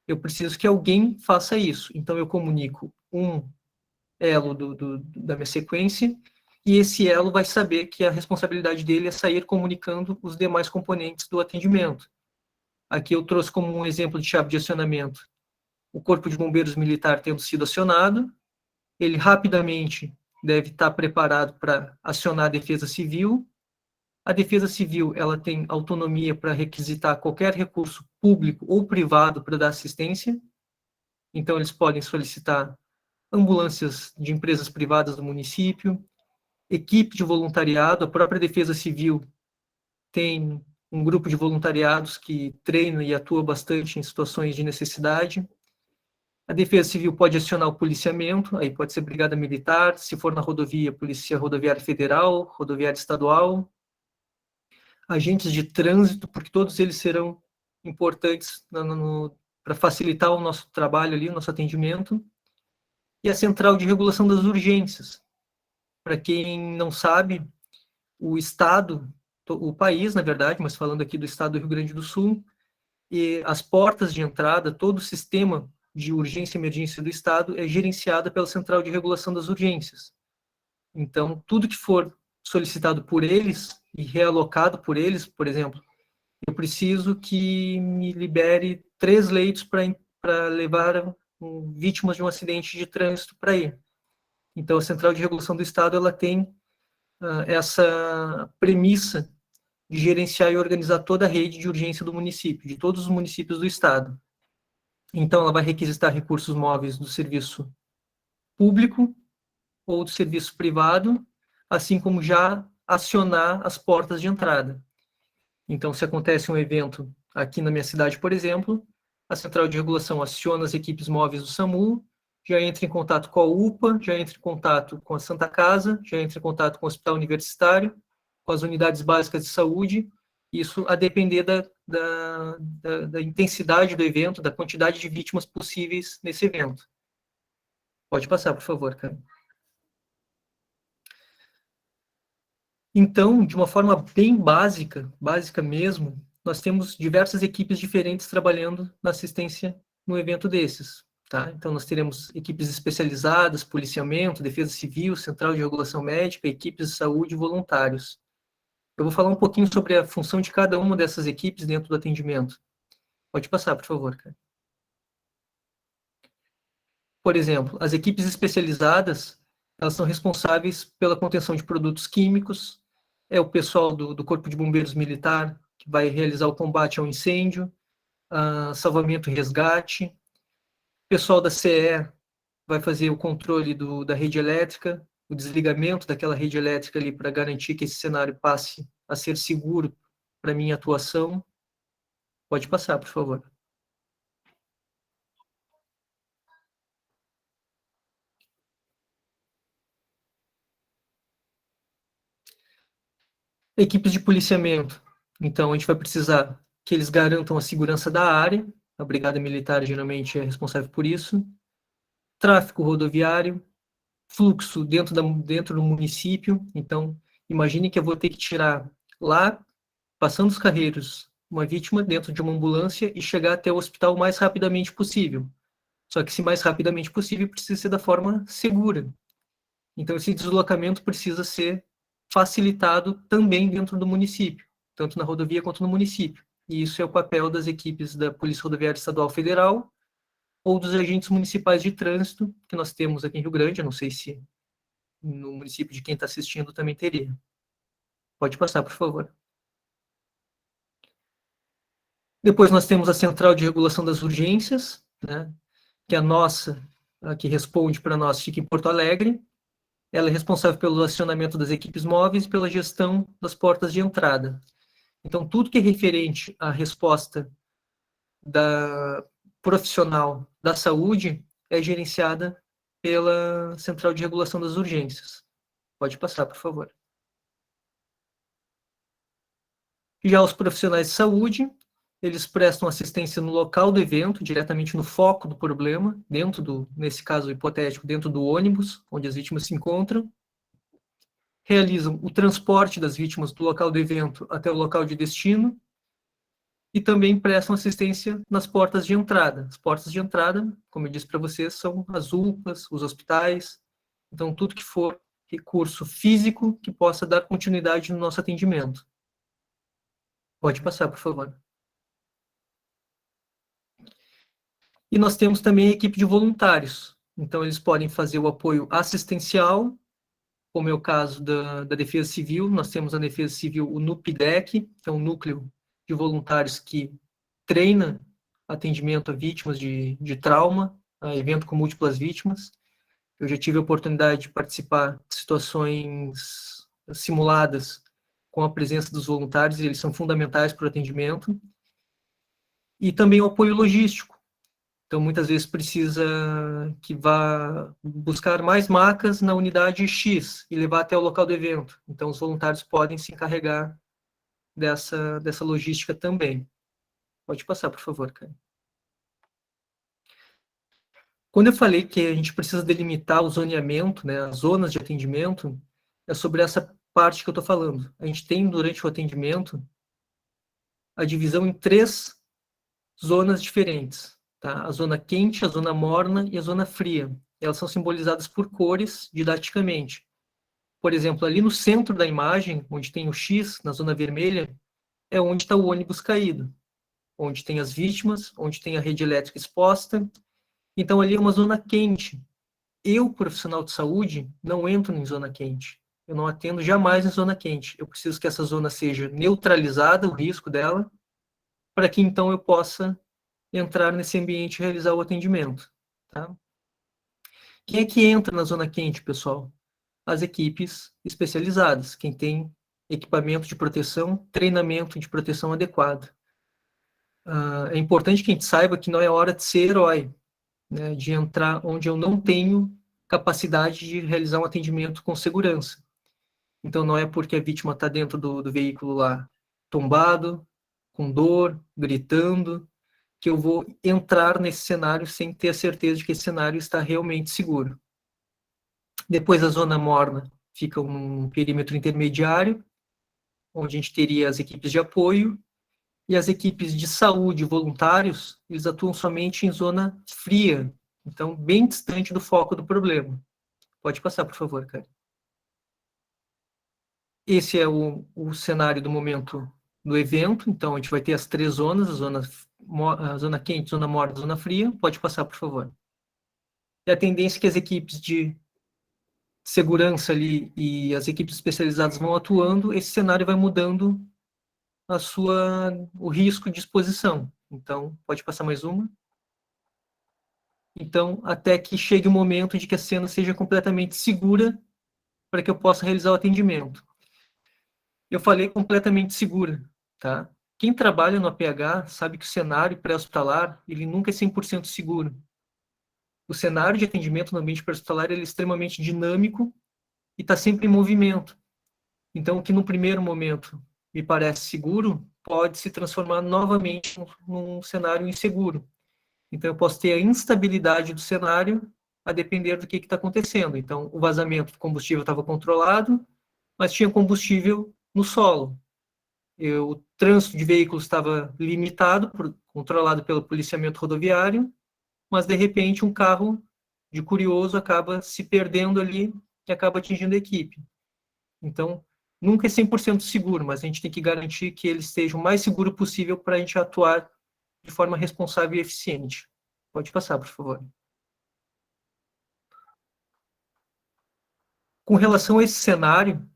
Eu preciso que alguém faça isso. Então, eu comunico um elo da minha sequência, e esse elo vai saber que a responsabilidade dele é sair comunicando os demais componentes do atendimento. Aqui eu trouxe como um exemplo de chave de acionamento o Corpo de Bombeiros Militar tendo sido acionado, ele rapidamente deve estar preparado para acionar a Defesa Civil. A Defesa Civil ela tem autonomia para requisitar qualquer recurso público ou privado para dar assistência, então eles podem solicitar ambulâncias de empresas privadas do município, equipe de voluntariado, a própria Defesa Civil tem um grupo de voluntariados que treina e atua bastante em situações de necessidade. A Defesa Civil pode acionar o policiamento, aí pode ser Brigada Militar, se for na rodovia, Polícia Rodoviária Federal, Rodoviária Estadual, agentes de trânsito, porque todos eles serão importantes para facilitar o nosso trabalho ali, o nosso atendimento, e a Central de Regulação das Urgências. Para quem não sabe, o Estado, o país, na verdade, mas falando aqui do Estado do Rio Grande do Sul, e as portas de entrada, todo o sistema de urgência e emergência do Estado é gerenciada pela Central de Regulação das Urgências. Então, tudo que for solicitado por eles e realocado por eles, por exemplo, eu preciso que me libere 3 leitos para levar vítimas de um acidente de trânsito para ir. Então, a Central de Regulação do Estado ela tem essa premissa de gerenciar e organizar toda a rede de urgência do município, de todos os municípios do Estado. Então, ela vai requisitar recursos móveis do serviço público ou do serviço privado, assim como já acionar as portas de entrada. Então, se acontece um evento aqui na minha cidade, por exemplo, a Central de Regulação aciona as equipes móveis do SAMU, já entra em contato com a UPA, já entra em contato com a Santa Casa, já entra em contato com o Hospital Universitário, com as unidades básicas de saúde, isso a depender da intensidade do evento, da quantidade de vítimas possíveis nesse evento. Pode passar, por favor, cara. Então, de uma forma bem básica mesmo, nós temos diversas equipes diferentes trabalhando na assistência no evento desses. Tá? Então, nós teremos equipes especializadas, policiamento, defesa civil, central de regulação médica, equipes de saúde e voluntários. Eu vou falar um pouquinho sobre a função de cada uma dessas equipes dentro do atendimento. Pode passar, por favor, cara. Por exemplo, as equipes especializadas, elas são responsáveis pela contenção de produtos químicos, é o pessoal do Corpo de Bombeiros Militar, que vai realizar o combate ao incêndio, salvamento e resgate. O pessoal da CE vai fazer o controle da rede elétrica, o desligamento daquela rede elétrica ali para garantir que esse cenário passe a ser seguro para minha atuação. Pode passar, por favor. Equipes de policiamento. Então, a gente vai precisar que eles garantam a segurança da área. A Brigada Militar geralmente é responsável por isso. Tráfego rodoviário, fluxo dentro do município. Então, imagine que eu vou ter que tirar lá, passando os carreiros, uma vítima dentro de uma ambulância e chegar até o hospital o mais rapidamente possível. Só que, se mais rapidamente possível, precisa ser da forma segura. Então, esse deslocamento precisa ser facilitado também dentro do município, tanto na rodovia quanto no município. E isso é o papel das equipes da Polícia Rodoviária Estadual Federal ou dos agentes municipais de trânsito, que nós temos aqui em Rio Grande. Eu não sei se no município de quem está assistindo também teria. Pode passar, por favor. Depois nós temos a Central de Regulação das Urgências, né, que é a nossa, a que responde para nós, fica em Porto Alegre. Ela é responsável pelo acionamento das equipes móveis e pela gestão das portas de entrada. Então, tudo que é referente à resposta da profissional da saúde é gerenciada pela Central de Regulação das Urgências. Pode passar, por favor. Já os profissionais de saúde, eles prestam assistência no local do evento, diretamente no foco do problema, nesse caso hipotético, dentro do ônibus, onde as vítimas se encontram. Realizam o transporte das vítimas do local do evento até o local de destino. E também prestam assistência nas portas de entrada. As portas de entrada, como eu disse para vocês, são as UPAs, os hospitais. Então, tudo que for recurso físico que possa dar continuidade no nosso atendimento. Pode passar, por favor. E nós temos também a equipe de voluntários. Então, eles podem fazer o apoio assistencial, como é o caso da Defesa Civil. Nós temos na Defesa Civil o NUPDEC, que é um núcleo de voluntários que treina atendimento a vítimas de trauma, a evento com múltiplas vítimas. Eu já tive a oportunidade de participar de situações simuladas com a presença dos voluntários, e eles são fundamentais para o atendimento. E também o apoio logístico. Então, muitas vezes precisa que vá buscar mais macas na unidade X e levar até o local do evento. Então, os voluntários podem se encarregar dessa logística também. Pode passar, por favor, cara. Quando eu falei que a gente precisa delimitar o zoneamento, né, as zonas de atendimento, é sobre essa parte que eu estou falando. A gente tem, durante o atendimento, a divisão em 3 zonas diferentes. tá? A zona quente, a zona morna e a zona fria. Elas são simbolizadas por cores didaticamente. Por exemplo, ali no centro da imagem, onde tem o X, na zona vermelha, é onde está o ônibus caído, onde tem as vítimas, onde tem a rede elétrica exposta. Então, ali é uma zona quente. Eu, profissional de saúde, não entro em zona quente. Eu não atendo jamais em zona quente. Eu preciso que essa zona seja neutralizada, o risco dela, para que então eu possa entrar nesse ambiente e realizar o atendimento. Tá? Quem é que entra na zona quente, pessoal? As equipes especializadas, quem tem equipamento de proteção, treinamento de proteção adequado. É importante que a gente saiba que não é hora de ser herói, né, de entrar onde eu não tenho capacidade de realizar um atendimento com segurança. Então, não é porque a vítima está dentro do veículo lá, tombado, com dor, gritando, que eu vou entrar nesse cenário sem ter a certeza de que esse cenário está realmente seguro. Depois, a zona morna fica um perímetro intermediário, onde a gente teria as equipes de apoio, e as equipes de saúde voluntários, eles atuam somente em zona fria, então bem distante do foco do problema. Pode passar, por favor, cara. Esse é o cenário do momento do evento, então a gente vai ter as 3 zonas, a zona quente, zona morna, zona fria. Pode passar, por favor. E a tendência é que as equipes de segurança ali e as equipes especializadas vão atuando, esse cenário vai mudando o risco de exposição. Então, pode passar mais uma. Então, até que chegue o momento de que a cena seja completamente segura para que eu possa realizar o atendimento. Eu falei completamente segura, tá? Quem trabalha no APH sabe que o cenário pré-hospitalar, ele nunca é 100% seguro. O cenário de atendimento no ambiente pré-hospitalar, ele é extremamente dinâmico e está sempre em movimento. Então, o que no primeiro momento me parece seguro, pode se transformar novamente num cenário inseguro. Então, eu posso ter a instabilidade do cenário a depender do que está acontecendo. Então, o vazamento do combustível estava controlado, mas tinha combustível no solo. O trânsito de veículos estava limitado, controlado pelo policiamento rodoviário, mas, de repente, um carro de curioso acaba se perdendo ali e acaba atingindo a equipe. Então, nunca é 100% seguro, mas a gente tem que garantir que ele esteja o mais seguro possível para a gente atuar de forma responsável e eficiente. Pode passar, por favor. Com relação a esse cenário,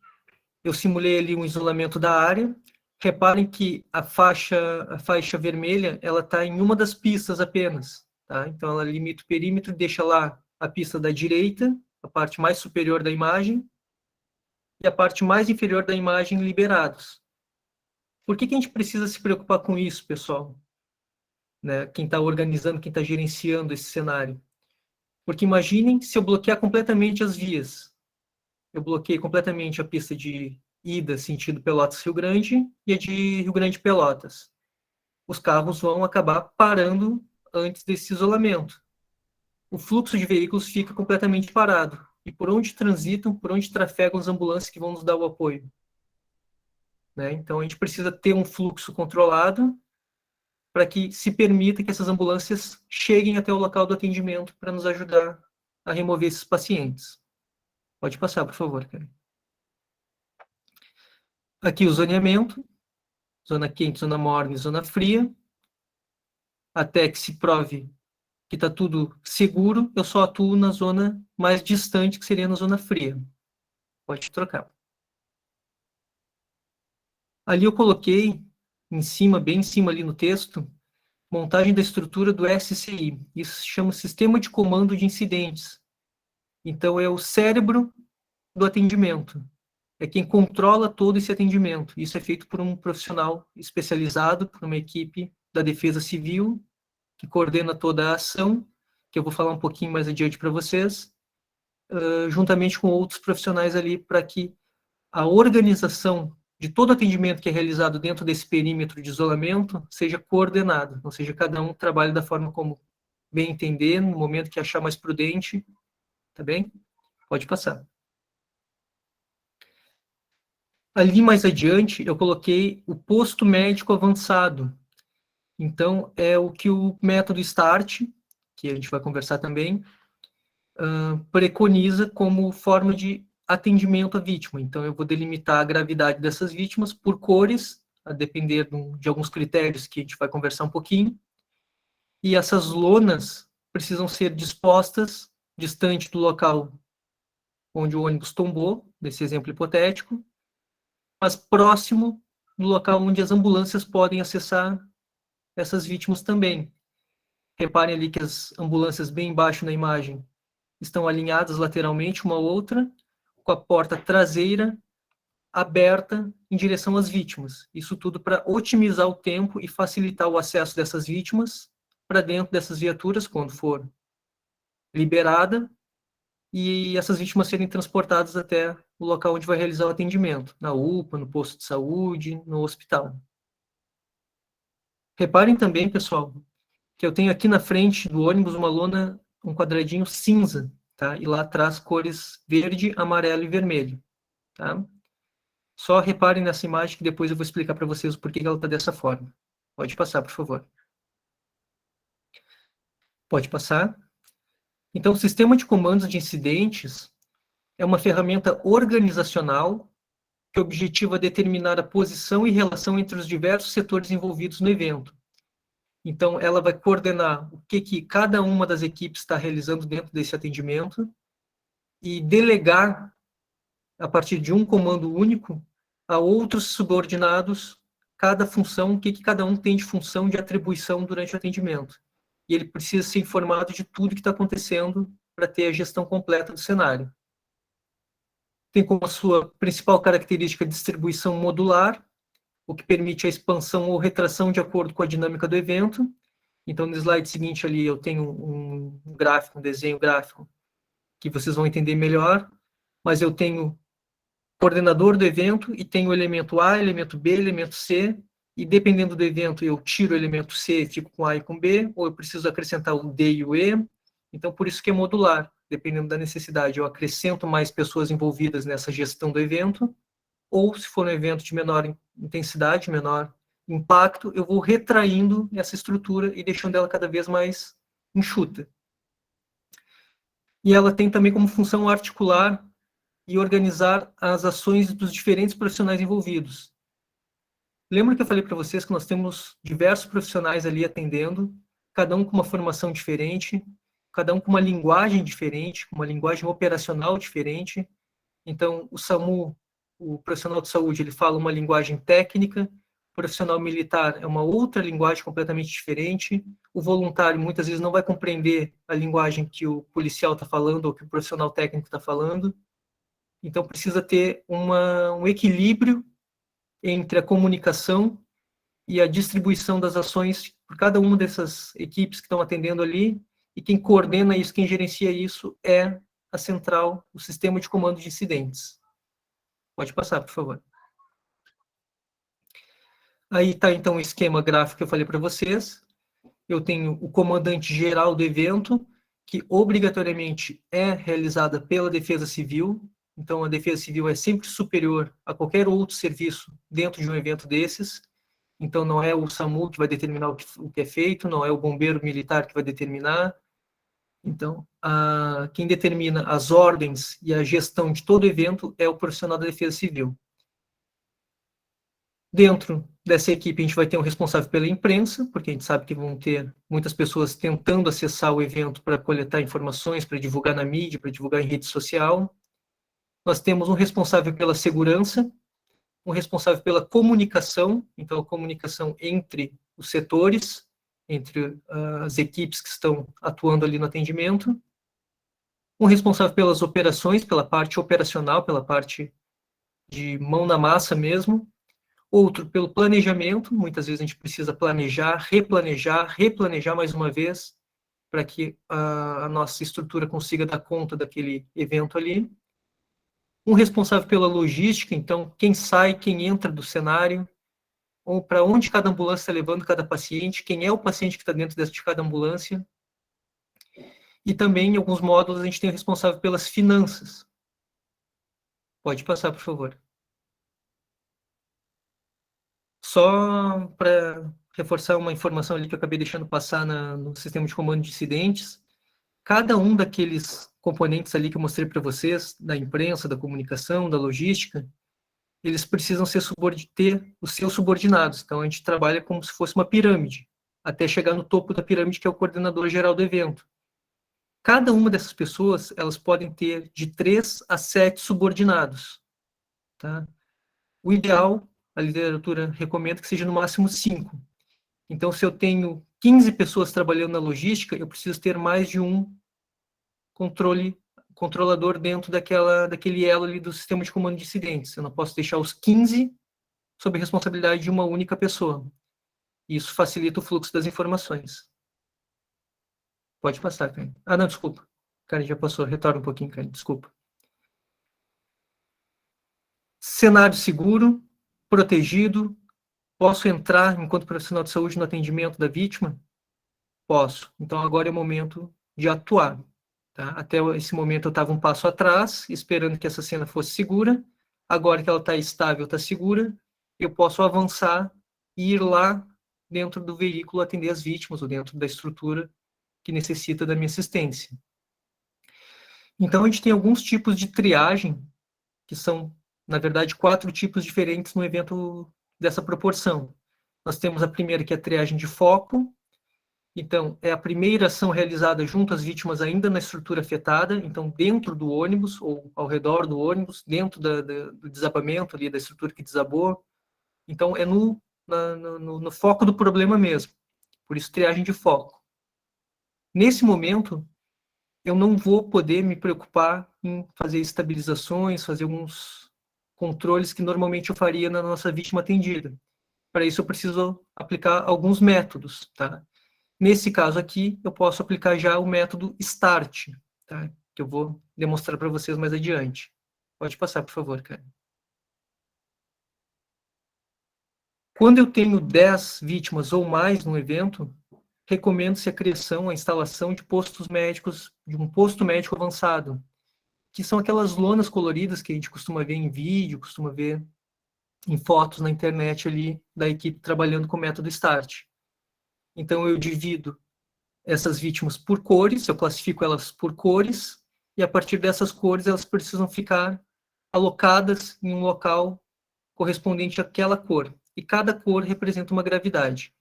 eu simulei ali um isolamento da área. Reparem que a faixa vermelha, ela está em uma das pistas apenas. Tá? Então, ela limita o perímetro, deixa lá a pista da direita, a parte mais superior da imagem, e a parte mais inferior da imagem liberados. Por que a gente precisa se preocupar com isso, pessoal? Né? Quem está organizando, quem está gerenciando esse cenário. Porque imaginem se eu bloquear completamente as vias. Eu bloqueei completamente a pista de ida sentido Pelotas-Rio Grande e a de Rio Grande-Pelotas. Os carros vão acabar parando antes desse isolamento. O fluxo de veículos fica completamente parado. E por onde transitam, por onde trafegam as ambulâncias que vão nos dar o apoio? Né? Então, a gente precisa ter um fluxo controlado para que se permita que essas ambulâncias cheguem até o local do atendimento para nos ajudar a remover esses pacientes. Pode passar, por favor, cara. Aqui o zoneamento, zona quente, zona morna e zona fria. Até que se prove que está tudo seguro, eu só atuo na zona mais distante, que seria na zona fria. Pode trocar. Ali eu coloquei, em cima, bem em cima ali no texto, montagem da estrutura do SCI. Isso se chama Sistema de Comando de Incidentes. Então, é o cérebro do atendimento. É quem controla todo esse atendimento. Isso é feito por um profissional especializado, por uma equipe da Defesa Civil, que coordena toda a ação, que eu vou falar um pouquinho mais adiante para vocês, juntamente com outros profissionais ali, para que a organização de todo atendimento que é realizado dentro desse perímetro de isolamento seja coordenado, ou seja, cada um trabalhe da forma como bem entender, no momento que achar mais prudente, tá bem? Pode passar. Ali mais adiante, eu coloquei o posto médico avançado. Então, é o que o método START, que a gente vai conversar também, preconiza como forma de atendimento à vítima. Então, eu vou delimitar a gravidade dessas vítimas por cores, a depender de alguns critérios que a gente vai conversar um pouquinho. E essas lonas precisam ser dispostas distante do local onde o ônibus tombou, nesse exemplo hipotético, mas próximo do local onde as ambulâncias podem acessar essas vítimas também. Reparem ali que as ambulâncias bem embaixo na imagem estão alinhadas lateralmente uma à outra, com a porta traseira aberta em direção às vítimas. Isso tudo para otimizar o tempo e facilitar o acesso dessas vítimas para dentro dessas viaturas, quando for liberada, e essas vítimas serem transportadas até o local onde vai realizar o atendimento, na UPA, no posto de saúde, no hospital. Reparem também, pessoal, que eu tenho aqui na frente do ônibus uma lona, um quadradinho cinza, tá? E lá atrás cores verde, amarelo e vermelho, tá? Só reparem nessa imagem que depois eu vou explicar para vocês o porquê que ela está dessa forma. Pode passar, por favor. Pode passar. Então, o sistema de comandos de incidentes é uma ferramenta organizacional que objetiva determinar a posição e relação entre os diversos setores envolvidos no evento. Então, ela vai coordenar o que cada uma das equipes está realizando dentro desse atendimento e delegar, a partir de um comando único, a outros subordinados cada função, o que cada um tem de função de atribuição durante o atendimento. E ele precisa ser informado de tudo que está acontecendo para ter a gestão completa do cenário. Tem como a sua principal característica a distribuição modular, o que permite a expansão ou retração de acordo com a dinâmica do evento. Então, no slide seguinte ali, eu tenho um gráfico, um desenho gráfico, que vocês vão entender melhor, mas eu tenho coordenador do evento e tenho o elemento A, elemento B, elemento C, e dependendo do evento eu tiro o elemento C e fico com A e com B, ou eu preciso acrescentar o D e o E. Então, por isso que é modular, dependendo da necessidade. Eu acrescento mais pessoas envolvidas nessa gestão do evento, ou se for um evento de menor intensidade, menor impacto, eu vou retraindo essa estrutura e deixando ela cada vez mais enxuta. E ela tem também como função articular e organizar as ações dos diferentes profissionais envolvidos. Lembra que eu falei para vocês que nós temos diversos profissionais ali atendendo, cada um com uma formação diferente, cada um com uma linguagem diferente, com uma linguagem operacional diferente. Então, o SAMU, o profissional de saúde, ele fala uma linguagem técnica, o profissional militar é uma outra linguagem completamente diferente, o voluntário muitas vezes não vai compreender a linguagem que o policial está falando ou que o profissional técnico está falando. Então, precisa ter um equilíbrio entre a comunicação e a distribuição das ações por cada uma dessas equipes que estão atendendo ali, e quem coordena isso, quem gerencia isso é a central, o sistema de comando de incidentes. Pode passar, por favor. Aí está, então, o esquema gráfico que eu falei para vocês. Eu tenho o comandante geral do evento, que obrigatoriamente é realizada pela Defesa Civil. Então, a Defesa Civil é sempre superior a qualquer outro serviço dentro de um evento desses. Então, não é o SAMU que vai determinar o que é feito, não é o bombeiro militar que vai determinar. Então, quem determina as ordens e a gestão de todo o evento é o profissional da Defesa Civil. Dentro dessa equipe, a gente vai ter um responsável pela imprensa, porque a gente sabe que vão ter muitas pessoas tentando acessar o evento para coletar informações, para divulgar na mídia, para divulgar em rede social. Nós temos um responsável pela segurança, um responsável pela comunicação, então a comunicação entre os setores, entre as equipes que estão atuando ali no atendimento, um responsável pelas operações, pela parte operacional, pela parte de mão na massa mesmo, outro pelo planejamento, muitas vezes a gente precisa planejar, replanejar mais uma vez, para que a nossa estrutura consiga dar conta daquele evento ali. Um responsável pela logística, então, quem sai, quem entra do cenário, ou para onde cada ambulância está levando cada paciente, quem é o paciente que está dentro de cada ambulância. E também, em alguns módulos, a gente tem o responsável pelas finanças. Pode passar, por favor. Só para reforçar uma informação ali que eu acabei deixando passar no sistema de comando de incidentes. Cada um daqueles componentes ali que eu mostrei para vocês, da imprensa, da comunicação, da logística, eles precisam ter os seus subordinados. Então, a gente trabalha como se fosse uma pirâmide, até chegar no topo da pirâmide, que é o coordenador geral do evento. Cada uma dessas pessoas, elas podem ter de 3 a 7 subordinados. Tá? O ideal, a literatura recomenda que seja no máximo 5. Então, se eu tenho 15 pessoas trabalhando na logística, eu preciso ter mais de um controlador dentro daquele elo ali do sistema de comando de incidentes. Eu não posso deixar os 15 sob responsabilidade de uma única pessoa. Isso facilita o fluxo das informações. Pode passar, Karen. Ah, não, desculpa. Karen já passou. Retorna um pouquinho, Karen. Desculpa. Cenário seguro, protegido. Posso entrar, enquanto profissional de saúde, no atendimento da vítima? Posso. Então, agora é o momento de atuar. Tá? Até esse momento, eu estava um passo atrás, esperando que essa cena fosse segura. Agora que ela está estável, está segura, eu posso avançar e ir lá dentro do veículo atender as vítimas, ou dentro da estrutura que necessita da minha assistência. Então, a gente tem alguns tipos de triagem, que são, na verdade, 4 tipos diferentes no evento dessa proporção. Nós temos a primeira, que é a triagem de foco. Então, é a primeira ação realizada junto às vítimas ainda na estrutura afetada, então dentro do ônibus, ou ao redor do ônibus, dentro do desabamento ali, da estrutura que desabou. Então, é no foco do problema mesmo. Por isso, triagem de foco. Nesse momento, eu não vou poder me preocupar em fazer estabilizações, fazer alguns controles que normalmente eu faria na nossa vítima atendida. Para isso, eu preciso aplicar alguns métodos, tá? Nesse caso aqui, eu posso aplicar já o método START, tá? Que eu vou demonstrar para vocês mais adiante. Pode passar, por favor, cara. Quando eu tenho 10 vítimas ou mais no evento, recomenda-se a criação, a instalação de postos médicos, de um posto médico avançado, que são aquelas lonas coloridas que a gente costuma ver em vídeo, costuma ver em fotos na internet ali da equipe trabalhando com o método START. Então, eu divido essas vítimas por cores, eu classifico elas por cores, e a partir dessas cores elas precisam ficar alocadas em um local correspondente àquela cor. E cada cor representa uma gravidade.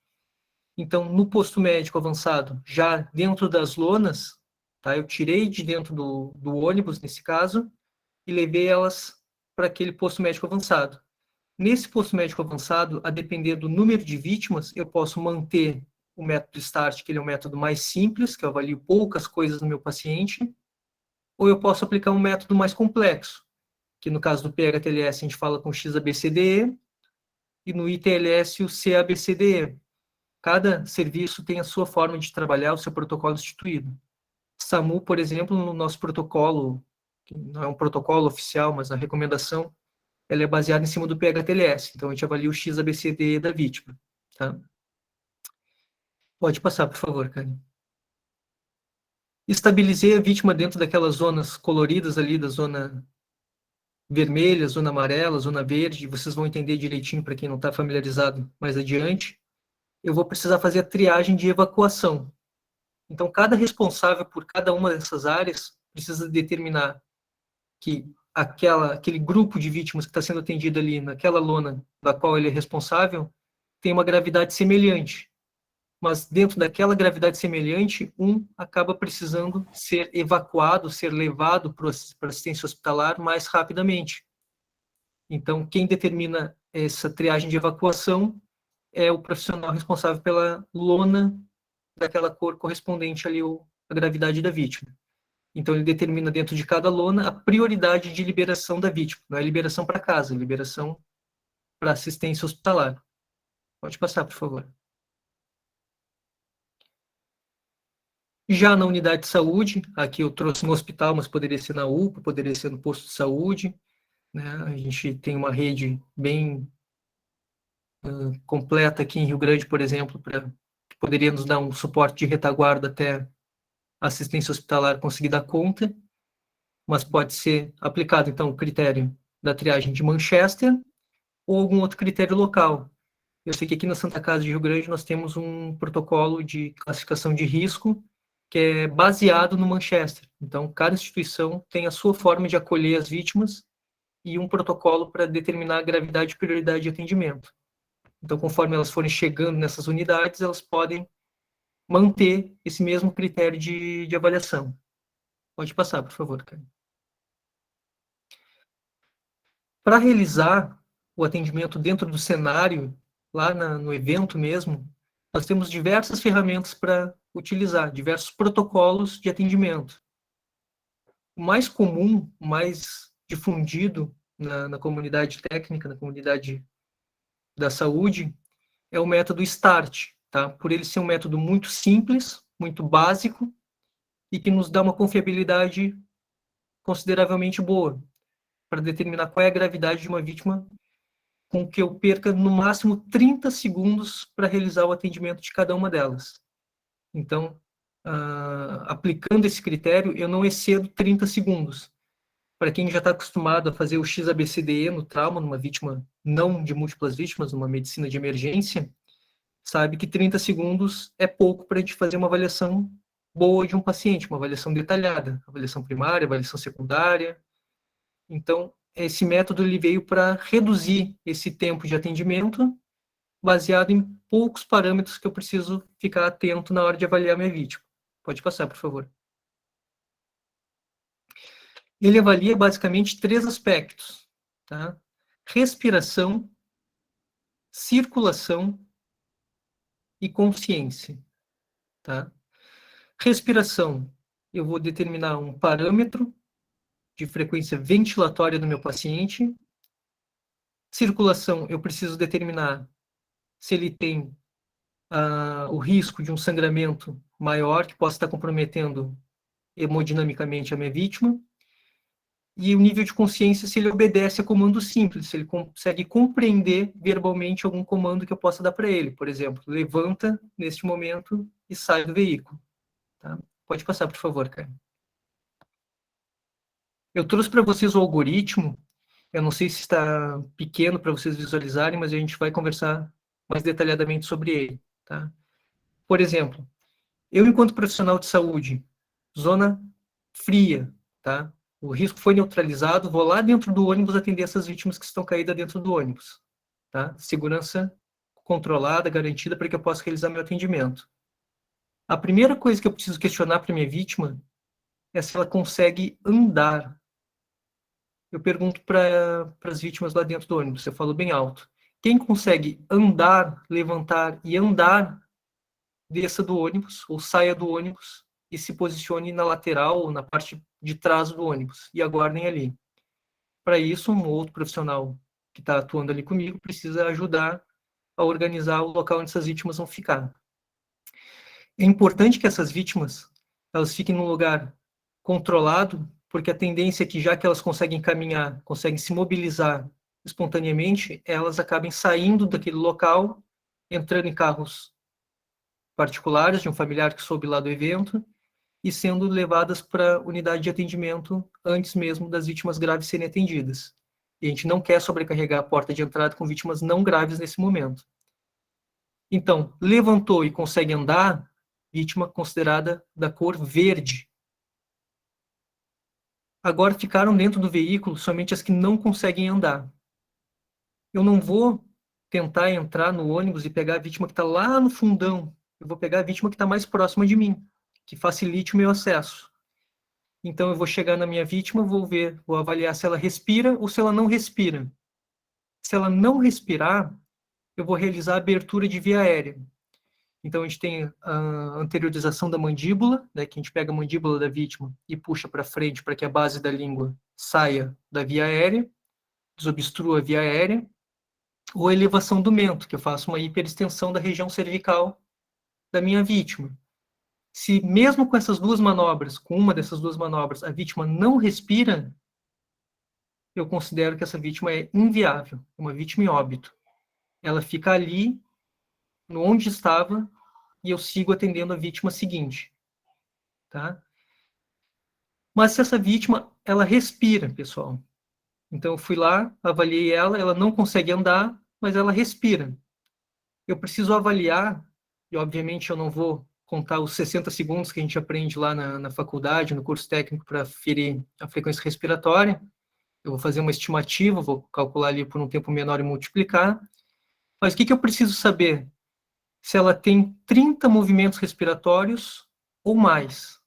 Então, no posto médico avançado, já dentro das lonas, tá, eu tirei de dentro do ônibus, nesse caso, e levei elas para aquele posto médico avançado. Nesse posto médico avançado, a depender do número de vítimas, eu posso manter o método START, que ele é um método mais simples, que eu avalio poucas coisas no meu paciente, ou eu posso aplicar um método mais complexo, que no caso do PHTLS a gente fala com XABCDE, e no ITLS o CABCDE. Cada serviço tem a sua forma de trabalhar, o seu protocolo instituído. SAMU, por exemplo, no nosso protocolo, que não é um protocolo oficial, mas a recomendação, ela é baseada em cima do PHTLS. Então, a gente avalia o XABCDE da vítima. Tá? Pode passar, por favor, Karen. Estabilizei a vítima dentro daquelas zonas coloridas ali, da zona vermelha, zona amarela, zona verde. Vocês vão entender direitinho para quem não está familiarizado mais adiante. Eu vou precisar fazer a triagem de evacuação. Então, cada responsável por cada uma dessas áreas precisa determinar que aquele grupo de vítimas que está sendo atendido ali naquela lona da qual ele é responsável tem uma gravidade semelhante. Mas dentro daquela gravidade semelhante, um acaba precisando ser evacuado, ser levado para a assistência hospitalar mais rapidamente. Então, quem determina essa triagem de evacuação é o profissional responsável pela lona daquela cor correspondente ali à gravidade da vítima. Então, ele determina dentro de cada lona a prioridade de liberação da vítima. Não é liberação para casa, é liberação para assistência hospitalar. Pode passar, por favor. Já na unidade de saúde, aqui eu trouxe no hospital, mas poderia ser na UPA, poderia ser no posto de saúde, né? A gente tem uma rede bem completa aqui em Rio Grande, por exemplo, que poderia nos dar um suporte de retaguarda até a assistência hospitalar conseguir dar conta, mas pode ser aplicado, então, o critério da triagem de Manchester ou algum outro critério local. Eu sei que aqui na Santa Casa de Rio Grande nós temos um protocolo de classificação de risco que é baseado no Manchester. Então, cada instituição tem a sua forma de acolher as vítimas e um protocolo para determinar a gravidade e prioridade de atendimento. Então, conforme elas forem chegando nessas unidades, elas podem manter esse mesmo critério de avaliação. Pode passar, por favor, Karen. Para realizar o atendimento dentro do cenário, lá no evento mesmo, nós temos diversas ferramentas para utilizar, diversos protocolos de atendimento. O mais comum, o mais difundido na comunidade técnica, na comunidade da saúde, é o método START, tá? Por ele ser um método muito simples, muito básico, e que nos dá uma confiabilidade consideravelmente boa, para determinar qual é a gravidade de uma vítima, com que eu perca no máximo 30 segundos para realizar o atendimento de cada uma delas. Então, aplicando esse critério, eu não excedo 30 segundos. Para quem já está acostumado a fazer o XABCDE no trauma, numa vítima não de múltiplas vítimas, numa medicina de emergência, sabe que 30 segundos é pouco para a gente fazer uma avaliação boa de um paciente, uma avaliação detalhada, avaliação primária, avaliação secundária. Então, esse método ele veio para reduzir esse tempo de atendimento, baseado em poucos parâmetros que eu preciso ficar atento na hora de avaliar minha vítima. Pode passar, por favor. Ele avalia basicamente 3 aspectos, tá? Respiração, circulação e consciência, tá? Respiração, eu vou determinar um parâmetro de frequência ventilatória do meu paciente. Circulação, eu preciso determinar se ele tem o risco de um sangramento maior, que possa estar comprometendo hemodinamicamente a minha vítima. E o nível de consciência, se ele obedece a comando simples, se ele consegue compreender verbalmente algum comando que eu possa dar para ele. Por exemplo, levanta neste momento e sai do veículo. Tá? Pode passar, por favor, cara. Eu trouxe para vocês o algoritmo. Eu não sei se está pequeno para vocês visualizarem, mas a gente vai conversar mais detalhadamente sobre ele. Tá? Por exemplo, eu, enquanto profissional de saúde, zona fria, tá? O risco foi neutralizado, vou lá dentro do ônibus atender essas vítimas que estão caídas dentro do ônibus. Tá? Segurança controlada, garantida, para que eu possa realizar meu atendimento. A primeira coisa que eu preciso questionar para minha vítima é se ela consegue andar. Eu pergunto para as vítimas lá dentro do ônibus, eu falo bem alto. Quem consegue andar, levantar e andar, desça do ônibus ou saia do ônibus e se posicione na lateral ou na parte de trás do ônibus e aguardem ali. Para isso, um outro profissional que está atuando ali comigo precisa ajudar a organizar o local onde essas vítimas vão ficar. É importante que essas vítimas elas fiquem num lugar controlado, porque a tendência é que, já que elas conseguem caminhar, conseguem se mobilizar espontaneamente, elas acabem saindo daquele local, entrando em carros particulares de um familiar que soube lá do evento e sendo levadas para a unidade de atendimento antes mesmo das vítimas graves serem atendidas. E a gente não quer sobrecarregar a porta de entrada com vítimas não graves nesse momento. Então, levantou e consegue andar, vítima considerada da cor verde. Agora ficaram dentro do veículo somente as que não conseguem andar. Eu não vou tentar entrar no ônibus e pegar a vítima que está lá no fundão. Eu vou pegar a vítima que está mais próxima de mim, que facilite o meu acesso. Então, eu vou chegar na minha vítima, vou avaliar se ela respira ou se ela não respira. Se ela não respirar, eu vou realizar a abertura de via aérea. Então, a gente tem a anteriorização da mandíbula, né, que a gente pega a mandíbula da vítima e puxa para frente para que a base da língua saia da via aérea, desobstrua a via aérea, ou a elevação do mento, que eu faço uma hiperextensão da região cervical da minha vítima. Se mesmo com essas duas manobras, com uma dessas duas manobras, a vítima não respira, eu considero que essa vítima é inviável, uma vítima em óbito. Ela fica ali, onde estava, e eu sigo atendendo a vítima seguinte. Tá? Mas se essa vítima, ela respira, pessoal. Então, eu fui lá, avaliei ela, ela não consegue andar, mas ela respira. eu preciso avaliar, e obviamente eu não vou contar os 60 segundos que a gente aprende lá na faculdade, no curso técnico, para ferir a frequência respiratória. Eu vou fazer uma estimativa, vou calcular ali por um tempo menor e multiplicar. Mas o que eu preciso saber? Se ela tem 30 movimentos respiratórios ou mais.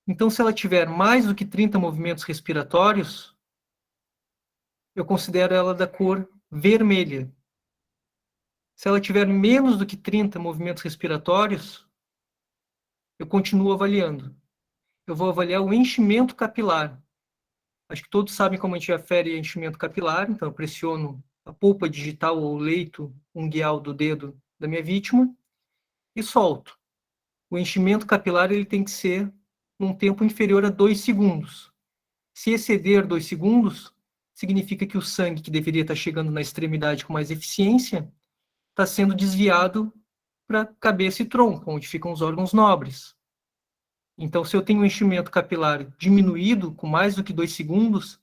Então, se ela tiver mais do que 30 movimentos respiratórios, eu considero ela da cor vermelha. Se ela tiver menos do que 30 movimentos respiratórios, eu continuo avaliando. Eu vou avaliar o enchimento capilar. Acho que todos sabem como a gente afere enchimento capilar, então eu pressiono a polpa digital ou o leito unguial do dedo da minha vítima e solto. O enchimento capilar ele tem que ser num tempo inferior a 2 segundos. Se exceder 2 segundos, significa que o sangue que deveria estar chegando na extremidade com mais eficiência está sendo desviado para cabeça e tronco, onde ficam os órgãos nobres. Então, se eu tenho um enchimento capilar diminuído com mais do que 2 segundos,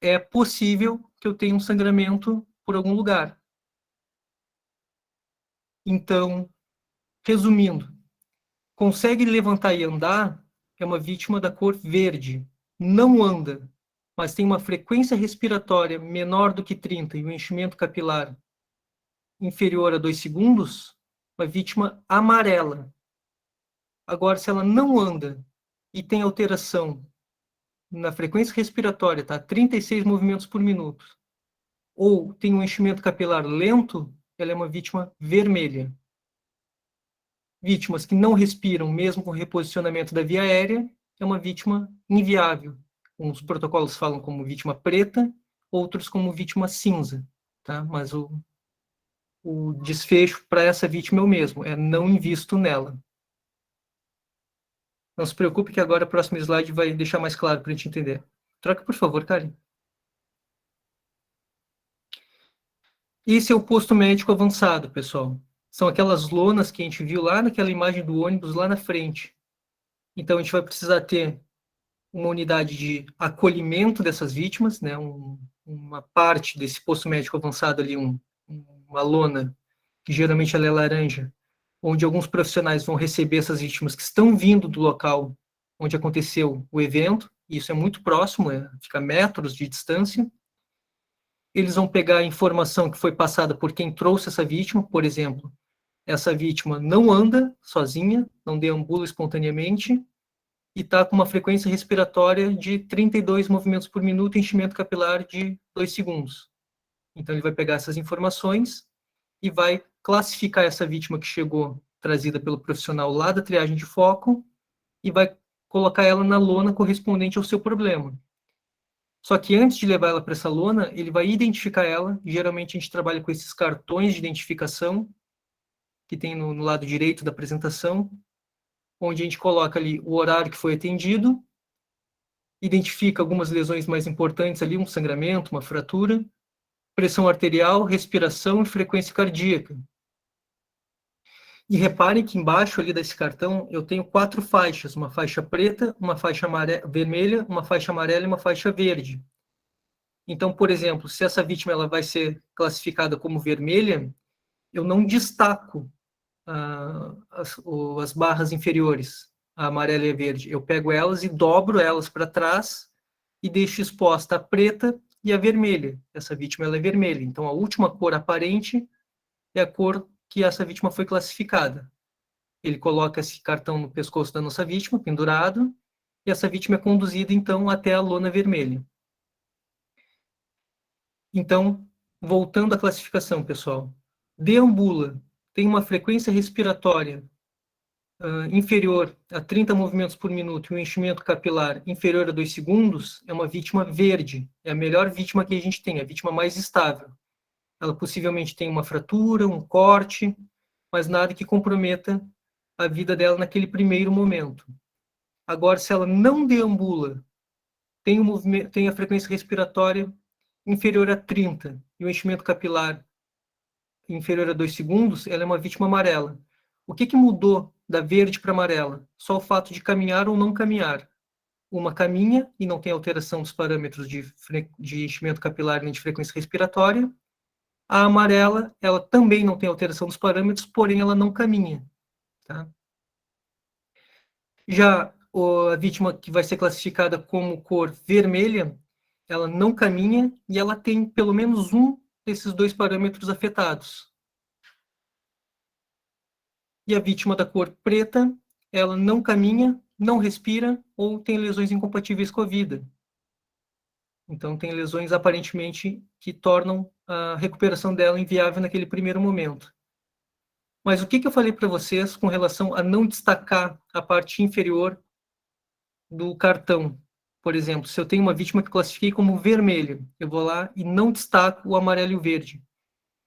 é possível que eu tenha um sangramento por algum lugar. Então, resumindo, consegue levantar e andar, é uma vítima da cor verde. Não anda, mas tem uma frequência respiratória menor do que 30 e um enchimento capilar inferior a 2 segundos, uma vítima amarela. Agora, se ela não anda e tem alteração na frequência respiratória, tá? 36 movimentos por minuto, ou tem um enchimento capilar lento, ela é uma vítima vermelha. Vítimas que não respiram, mesmo com reposicionamento da via aérea, é uma vítima inviável. Uns protocolos falam como vítima preta, outros como vítima cinza, tá? Mas o desfecho para essa vítima é o mesmo, é não invisto nela. Não se preocupe que agora o próximo slide vai deixar mais claro para a gente entender. Troca, por favor, Karen. Esse é o posto médico avançado, pessoal. São aquelas lonas que a gente viu lá naquela imagem do ônibus lá na frente. Então, a gente vai precisar ter uma unidade de acolhimento dessas vítimas, né? Uma parte desse posto médico avançado ali, uma lona, que geralmente ela é laranja, onde alguns profissionais vão receber essas vítimas que estão vindo do local onde aconteceu o evento. Isso é muito próximo, fica a metros de distância. Eles vão pegar a informação que foi passada por quem trouxe essa vítima, por exemplo, essa vítima não anda sozinha, não deambula espontaneamente, e está com uma frequência respiratória de 32 movimentos por minuto e enchimento capilar de 2 segundos. Então, ele vai pegar essas informações e vai classificar essa vítima que chegou, trazida pelo profissional lá da triagem de foco, e vai colocar ela na lona correspondente ao seu problema. Só que antes de levar ela para essa lona, ele vai identificar ela. Geralmente a gente trabalha com esses cartões de identificação, que tem no lado direito da apresentação, onde a gente coloca ali o horário que foi atendido, identifica algumas lesões mais importantes ali, um sangramento, uma fratura, pressão arterial, respiração e frequência cardíaca. E reparem que embaixo ali desse cartão eu tenho 4 faixas, uma faixa preta, uma faixa vermelha, uma faixa amarela e uma faixa verde. Então, por exemplo, se essa vítima ela vai ser classificada como vermelha, eu não destaco as barras inferiores, a amarela e a verde. Eu pego elas e dobro elas para trás e deixo exposta a preta e a vermelha. Essa vítima ela é vermelha. Então, a última cor aparente é a cor que essa vítima foi classificada. Ele coloca esse cartão no pescoço da nossa vítima, pendurado, e essa vítima é conduzida, então, até a lona vermelha. Então, voltando à classificação, pessoal. Deambula, tem uma frequência respiratória inferior a 30 movimentos por minuto e um enchimento capilar inferior a 2 segundos, é uma vítima verde. É a melhor vítima que a gente tem, a vítima mais estável. Ela possivelmente tem uma fratura, um corte, mas nada que comprometa a vida dela naquele primeiro momento. Agora, se ela não deambula, tem a frequência respiratória inferior a 30 e o enchimento capilar inferior a 2 segundos, ela é uma vítima amarela. O que mudou da verde para amarela? Só o fato de caminhar ou não caminhar. Uma caminha e não tem alteração dos parâmetros de enchimento capilar nem de frequência respiratória, A amarela, ela também não tem alteração dos parâmetros, porém ela não caminha. Tá? Já a vítima que vai ser classificada como cor vermelha, ela não caminha e ela tem pelo menos um desses dois parâmetros afetados. E a vítima da cor preta, ela não caminha, não respira ou tem lesões incompatíveis com a vida. Então, tem lesões aparentemente que tornam a recuperação dela inviável naquele primeiro momento. Mas o que eu falei para vocês com relação a não destacar a parte inferior do cartão? Por exemplo, se eu tenho uma vítima que classifiquei como vermelha, eu vou lá e não destaco o amarelo e o verde.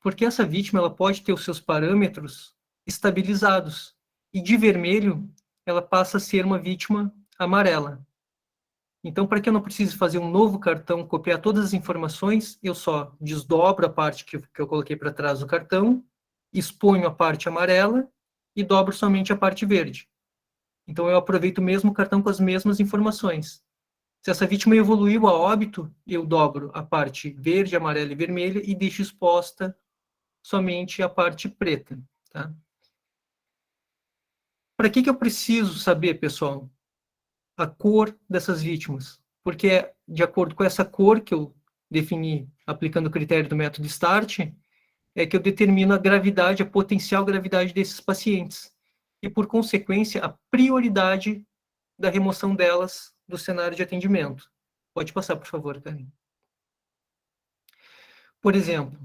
Porque essa vítima ela pode ter os seus parâmetros estabilizados. E de vermelho, ela passa a ser uma vítima amarela. Então, para que eu não precise fazer um novo cartão, copiar todas as informações, eu só desdobro a parte que eu coloquei para trás do cartão, exponho a parte amarela e dobro somente a parte verde. Então, eu aproveito o mesmo cartão com as mesmas informações. Se essa vítima evoluiu a óbito, eu dobro a parte verde, amarela e vermelha e deixo exposta somente a parte preta. Tá? Para que eu preciso saber, pessoal, a cor dessas vítimas? Porque é de acordo com essa cor que eu defini aplicando o critério do método START, é que eu determino a gravidade, a potencial gravidade desses pacientes. E, por consequência, a prioridade da remoção delas do cenário de atendimento. Pode passar, por favor, Karen. Por exemplo,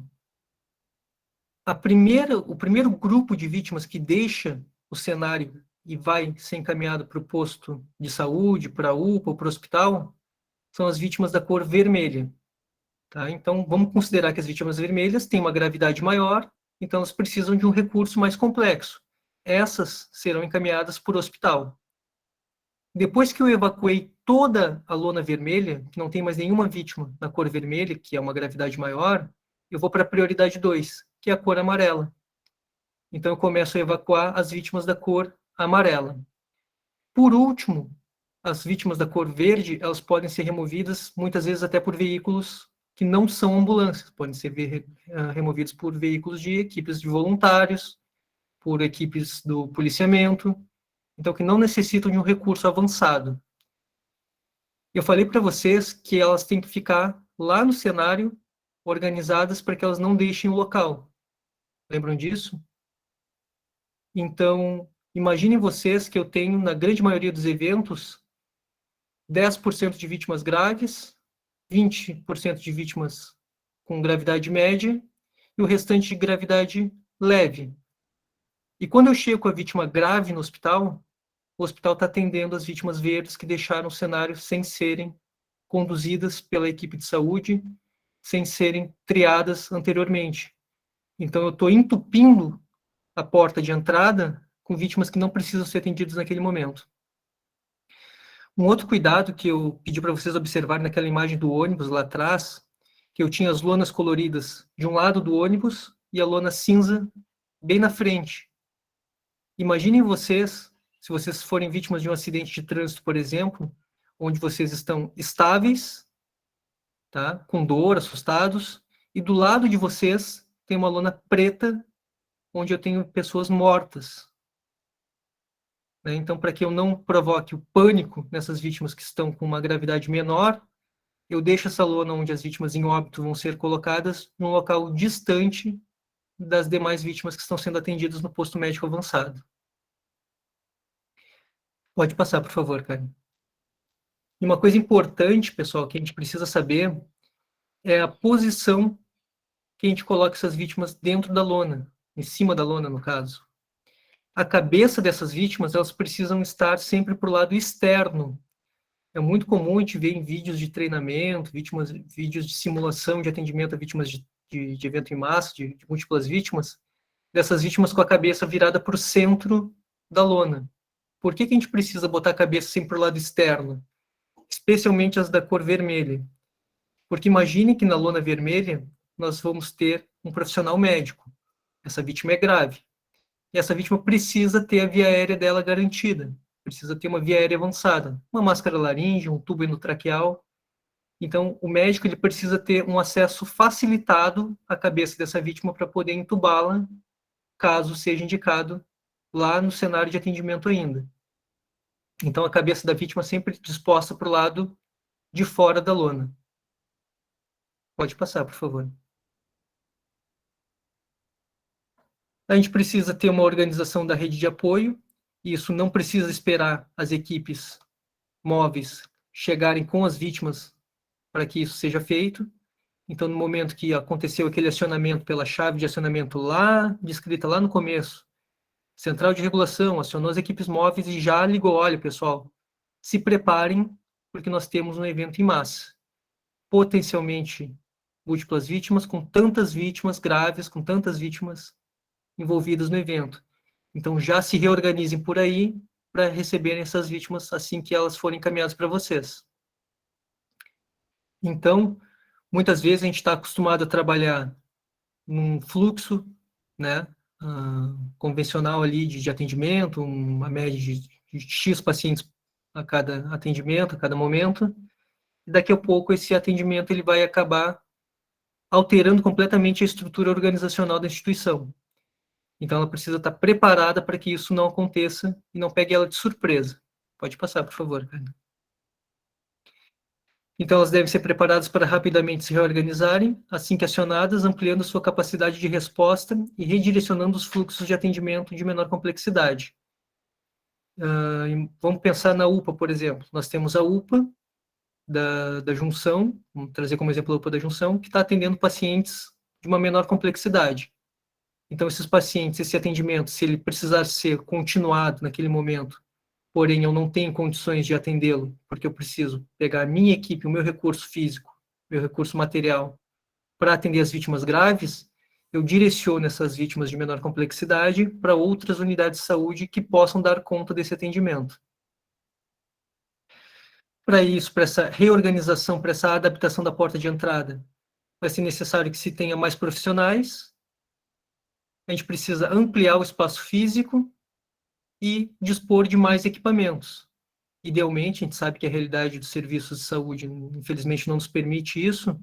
o primeiro grupo de vítimas que deixa o cenário e vai ser encaminhado para o posto de saúde, para a UPA ou para o hospital, são as vítimas da cor vermelha. Tá? Então, vamos considerar que as vítimas vermelhas têm uma gravidade maior, então elas precisam de um recurso mais complexo. Essas serão encaminhadas para o hospital. Depois que eu evacuei toda a lona vermelha, que não tem mais nenhuma vítima na cor vermelha, que é uma gravidade maior, eu vou para a prioridade 2, que é a cor amarela. Então, eu começo a evacuar as vítimas da cor amarela. Por último, as vítimas da cor verde, elas podem ser removidas, muitas vezes até por veículos que não são ambulâncias, podem ser removidos por veículos de equipes de voluntários, por equipes do policiamento, então que não necessitam de um recurso avançado. Eu falei para vocês que elas têm que ficar lá no cenário, organizadas para que elas não deixem o local. Lembram disso? Então, imaginem vocês que eu tenho, na grande maioria dos eventos, 10% de vítimas graves, 20% de vítimas com gravidade média e o restante de gravidade leve. E quando eu chego com a vítima grave no hospital, o hospital está atendendo as vítimas verdes que deixaram o cenário sem serem conduzidas pela equipe de saúde, sem serem triadas anteriormente. Então, eu estou entupindo a porta de entrada com vítimas que não precisam ser atendidas naquele momento. Um outro cuidado que eu pedi para vocês observarem naquela imagem do ônibus lá atrás, que eu tinha as lonas coloridas de um lado do ônibus e a lona cinza bem na frente. Imaginem vocês, se vocês forem vítimas de um acidente de trânsito, por exemplo, onde vocês estão estáveis, tá? Com dor, assustados, e do lado de vocês tem uma lona preta, onde eu tenho pessoas mortas. Então, para que eu não provoque o pânico nessas vítimas que estão com uma gravidade menor, eu deixo essa lona onde as vítimas em óbito vão ser colocadas num local distante das demais vítimas que estão sendo atendidas no posto médico avançado. Pode passar, por favor, Karen. E uma coisa importante, pessoal, que a gente precisa saber é a posição que a gente coloca essas vítimas dentro da lona, em cima da lona, no caso. A cabeça dessas vítimas, elas precisam estar sempre para o lado externo. É muito comum a gente ver em vídeos de treinamento, vídeos de simulação de atendimento a vítimas de evento em massa, de múltiplas vítimas, dessas vítimas com a cabeça virada para o centro da lona. Por que a gente precisa botar a cabeça sempre para o lado externo? Especialmente as da cor vermelha. Porque imagine que na lona vermelha nós vamos ter um profissional médico. Essa vítima é grave. E essa vítima precisa ter a via aérea dela garantida. Precisa ter uma via aérea avançada. Uma máscara laríngea, um tubo endotraqueal. Então, o médico ele precisa ter um acesso facilitado à cabeça dessa vítima para poder entubá-la, caso seja indicado lá no cenário de atendimento ainda. Então, a cabeça da vítima sempre disposta para o lado de fora da lona. Pode passar, por favor. A gente precisa ter uma organização da rede de apoio, e isso não precisa esperar as equipes móveis chegarem com as vítimas para que isso seja feito. Então, no momento que aconteceu aquele acionamento pela chave de acionamento lá, descrita lá no começo, central de regulação acionou as equipes móveis e já ligou, olha, pessoal, se preparem, porque nós temos um evento em massa. Potencialmente múltiplas vítimas, com tantas vítimas graves, com tantas vítimas envolvidas no evento. Então, já se reorganizem por aí para receberem essas vítimas assim que elas forem encaminhadas para vocês. Então, muitas vezes a gente está acostumado a trabalhar num fluxo, né, convencional ali de atendimento, uma média de X pacientes a cada atendimento, a cada momento, e daqui a pouco esse atendimento ele vai acabar alterando completamente a estrutura organizacional da instituição. Então, ela precisa estar preparada para que isso não aconteça e não pegue ela de surpresa. Pode passar, por favor, Carla. Então, elas devem ser preparadas para rapidamente se reorganizarem, assim que acionadas, ampliando sua capacidade de resposta e redirecionando os fluxos de atendimento de menor complexidade. Vamos pensar na UPA, por exemplo. Nós temos a UPA da junção, vamos trazer como exemplo a UPA da junção, que está atendendo pacientes de uma menor complexidade. Então, esses pacientes, esse atendimento, se ele precisar ser continuado naquele momento, porém eu não tenho condições de atendê-lo, porque eu preciso pegar a minha equipe, o meu recurso físico, meu recurso material, para atender as vítimas graves, eu direciono essas vítimas de menor complexidade para outras unidades de saúde que possam dar conta desse atendimento. Para isso, para essa reorganização, para essa adaptação da porta de entrada, vai ser necessário que se tenha mais profissionais, a gente precisa ampliar o espaço físico e dispor de mais equipamentos. Idealmente, a gente sabe que a realidade dos serviços de saúde, infelizmente, não nos permite isso,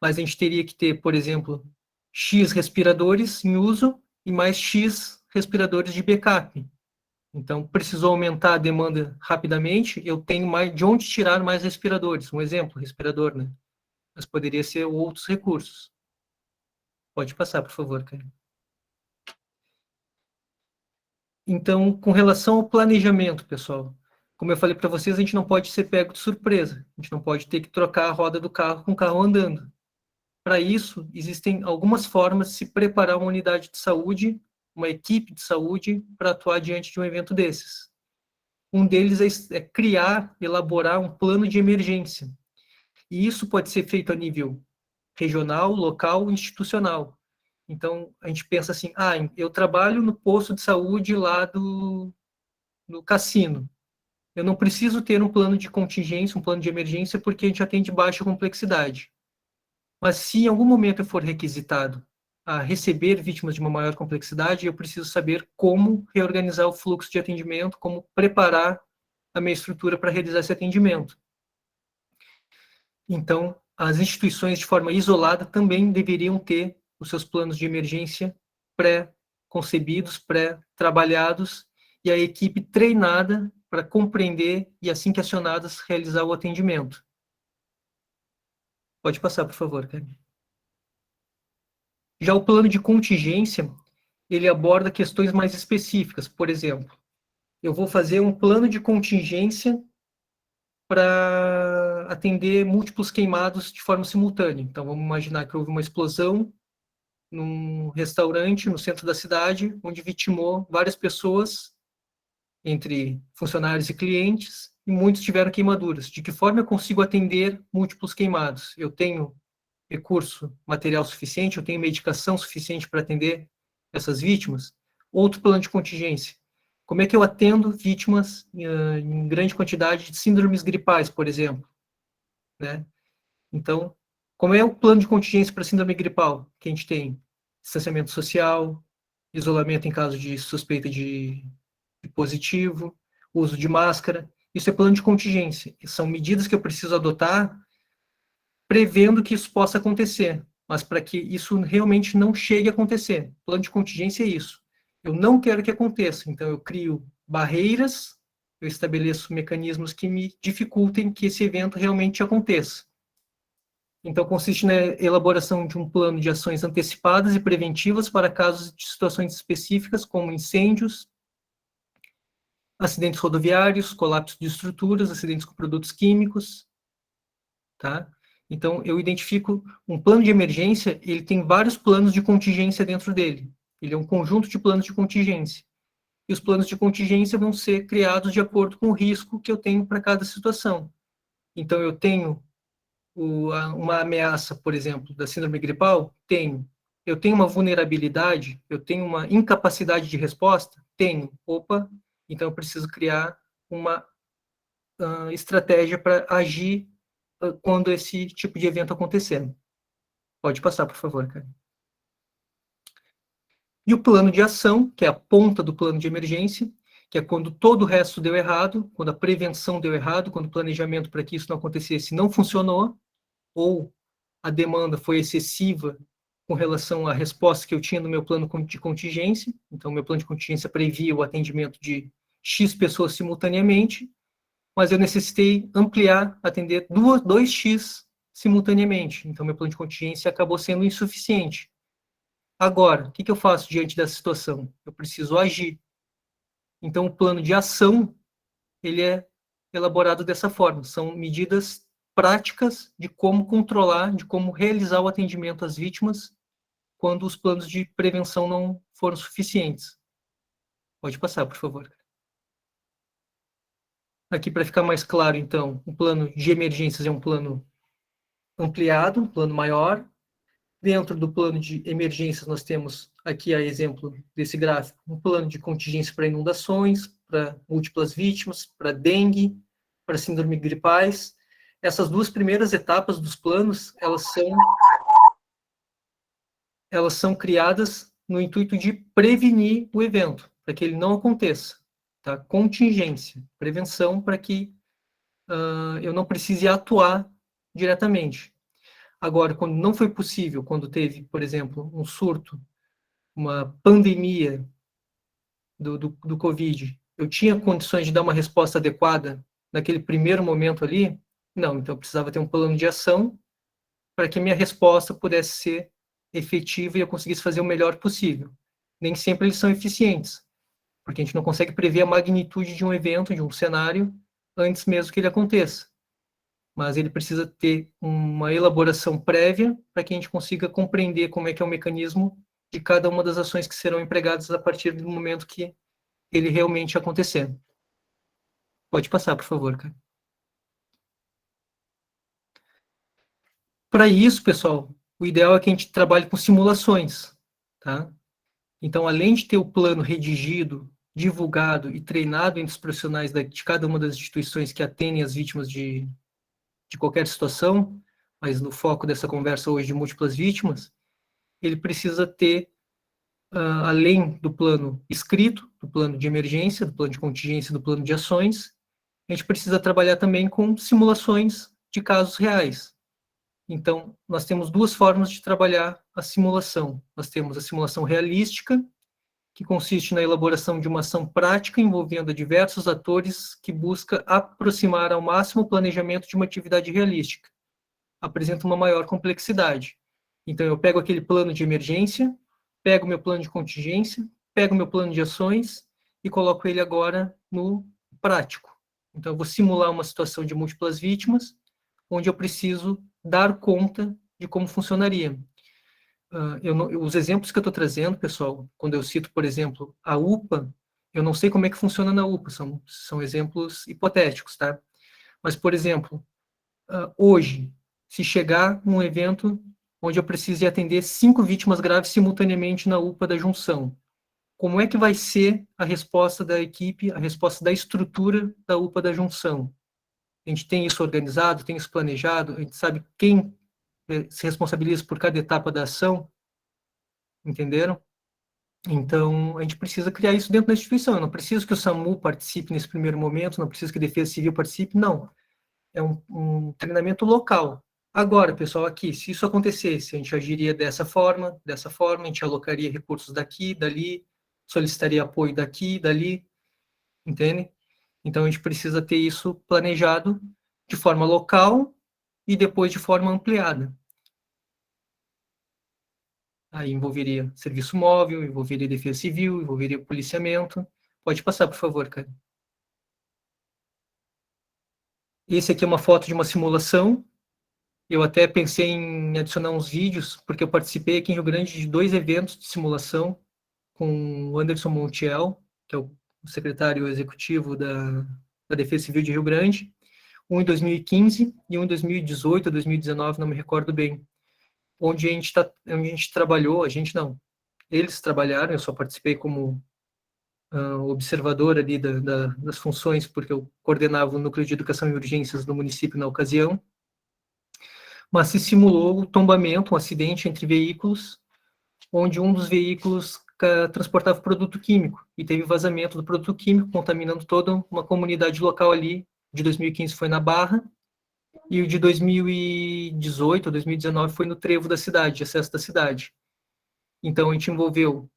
mas a gente teria que ter, por exemplo, X respiradores em uso e mais X respiradores de backup. Então, precisou aumentar a demanda rapidamente, eu tenho mais de onde tirar mais respiradores. Um exemplo, respirador, né? Mas poderia ser outros recursos. Pode passar, por favor, Caio. Então, com relação ao planejamento, pessoal, como eu falei para vocês, a gente não pode ser pego de surpresa. A gente não pode ter que trocar a roda do carro com o carro andando. Para isso, existem algumas formas de se preparar uma unidade de saúde, uma equipe de saúde, para atuar diante de um evento desses. Um deles é criar, elaborar um plano de emergência. E isso pode ser feito a nível regional, local, institucional. Então, a gente pensa assim, eu trabalho no posto de saúde lá do cassino. Eu não preciso ter um plano de contingência, um plano de emergência, porque a gente atende baixa complexidade. Mas se em algum momento eu for requisitado a receber vítimas de uma maior complexidade, eu preciso saber como reorganizar o fluxo de atendimento, como preparar a minha estrutura para realizar esse atendimento. Então, as instituições, de forma isolada, também deveriam ter os seus planos de emergência pré-concebidos, pré-trabalhados, e a equipe treinada para compreender e, assim que acionadas, realizar o atendimento. Pode passar, por favor, Karen. Já o plano de contingência, ele aborda questões mais específicas. Por exemplo, eu vou fazer um plano de contingência para atender múltiplos queimados de forma simultânea. Então, vamos imaginar que houve uma explosão num restaurante no centro da cidade, onde vitimou várias pessoas, entre funcionários e clientes, e muitos tiveram queimaduras. De que forma eu consigo atender múltiplos queimados? Eu tenho recurso material suficiente? Eu tenho medicação suficiente para atender essas vítimas? Outro plano de contingência. Como é que eu atendo vítimas em grande quantidade de síndromes gripais, por exemplo? Né? Então, como é o plano de contingência para síndrome gripal que a gente tem? Distanciamento social, isolamento em caso de suspeita de positivo, uso de máscara. Isso é plano de contingência. São medidas que eu preciso adotar prevendo que isso possa acontecer, mas para que isso realmente não chegue a acontecer. Plano de contingência é isso. Eu não quero que aconteça, então eu crio barreiras, eu estabeleço mecanismos que me dificultem que esse evento realmente aconteça. Então, consiste na elaboração de um plano de ações antecipadas e preventivas para casos de situações específicas, como incêndios, acidentes rodoviários, colapso de estruturas, acidentes com produtos químicos, tá? Então, eu identifico um plano de emergência, ele tem vários planos de contingência dentro dele. Ele é um conjunto de planos de contingência. E os planos de contingência vão ser criados de acordo com o risco que eu tenho para cada situação. Então, eu tenho uma ameaça, por exemplo, da síndrome gripal? Tenho. Eu tenho uma vulnerabilidade? Eu tenho uma incapacidade de resposta? Tenho. Opa, então eu preciso criar uma estratégia para agir quando esse tipo de evento acontecer. Pode passar, por favor, cara. E o plano de ação, que é a ponta do plano de emergência, que é quando todo o resto deu errado, quando a prevenção deu errado, quando o planejamento para que isso não acontecesse não funcionou, ou a demanda foi excessiva com relação à resposta que eu tinha no meu plano de contingência. Então, meu plano de contingência previa o atendimento de X pessoas simultaneamente, mas eu necessitei ampliar, atender 2X simultaneamente. Então, meu plano de contingência acabou sendo insuficiente. Agora, o que eu faço diante dessa situação? Eu preciso agir. Então, o plano de ação, ele é elaborado dessa forma. São medidas práticas de como controlar, de como realizar o atendimento às vítimas quando os planos de prevenção não foram suficientes. Pode passar, por favor. Aqui, para ficar mais claro, então, o plano de emergências é um plano ampliado, um plano maior. Dentro do plano de emergências, nós temos aqui, a exemplo desse gráfico, um plano de contingência para inundações, para múltiplas vítimas, para dengue, para síndrome gripais. Essas duas primeiras etapas dos planos, elas são criadas no intuito de prevenir o evento, para que ele não aconteça. Tá? Contingência, prevenção, para que eu não precise atuar diretamente. Agora, quando não foi possível, quando teve, por exemplo, um surto, uma pandemia do Covid, eu tinha condições de dar uma resposta adequada naquele primeiro momento ali? Não, então eu precisava ter um plano de ação para que a minha resposta pudesse ser efetiva e eu conseguisse fazer o melhor possível. Nem sempre eles são eficientes, porque a gente não consegue prever a magnitude de um evento, de um cenário, antes mesmo que ele aconteça. Mas ele precisa ter uma elaboração prévia para que a gente consiga compreender como é que é o mecanismo de cada uma das ações que serão empregadas a partir do momento que ele realmente acontecer. Pode passar, por favor, cara. Para isso, pessoal, o ideal é que a gente trabalhe com simulações, tá? Então, além de ter o plano redigido, divulgado e treinado entre os profissionais de cada uma das instituições que atendem as vítimas de qualquer situação, mas no foco dessa conversa hoje de múltiplas vítimas, ele precisa ter, além do plano escrito, do plano de emergência, do plano de contingência, do plano de ações, a gente precisa trabalhar também com simulações de casos reais. Então, nós temos duas formas de trabalhar a simulação. Nós temos a simulação realística, que consiste na elaboração de uma ação prática envolvendo diversos atores que busca aproximar ao máximo o planejamento de uma atividade realística. Apresenta uma maior complexidade. Então, eu pego aquele plano de emergência, pego meu plano de contingência, pego meu plano de ações e coloco ele agora no prático. Então, eu vou simular uma situação de múltiplas vítimas, onde eu preciso dar conta de como funcionaria. Os exemplos que eu estou trazendo, pessoal, quando eu cito, por exemplo, a UPA, eu não sei como é que funciona na UPA, são exemplos hipotéticos, tá? Mas, por exemplo, hoje, se chegar num evento onde eu precise atender 5 vítimas graves simultaneamente na UPA da Junção, como é que vai ser a resposta da equipe, a resposta da estrutura da UPA da Junção? A gente tem isso organizado, tem isso planejado, a gente sabe quem se responsabiliza por cada etapa da ação, entenderam? Então, a gente precisa criar isso dentro da instituição. Eu não preciso que o SAMU participe nesse primeiro momento, não preciso que a Defesa Civil participe, não. É um treinamento local. Agora, pessoal, aqui, se isso acontecesse, a gente agiria dessa forma, a gente alocaria recursos daqui, dali, solicitaria apoio daqui, dali, entende? Então, a gente precisa ter isso planejado de forma local e depois de forma ampliada. Aí envolveria serviço móvel, envolveria defesa civil, envolveria policiamento. Pode passar, por favor, cara. Esse aqui é uma foto de uma simulação. Eu até pensei em adicionar uns vídeos, porque eu participei aqui em Rio Grande de 2 eventos de simulação com o Anderson Montiel, que é o secretário executivo da Defesa Civil de Rio Grande, um em 2015 e um em 2018 ou 2019, não me recordo bem, onde a gente trabalhou, a gente não, eles trabalharam, eu só participei como observador ali das funções, porque eu coordenava o Núcleo de Educação e Urgências do município na ocasião, mas se simulou o tombamento, um acidente entre veículos, onde um dos veículos transportava produto químico, e teve vazamento do produto químico, contaminando toda uma comunidade local ali. De 2015 foi na Barra, e o de 2018, 2019 foi no trevo da cidade, de acesso da cidade. Então, a gente envolveu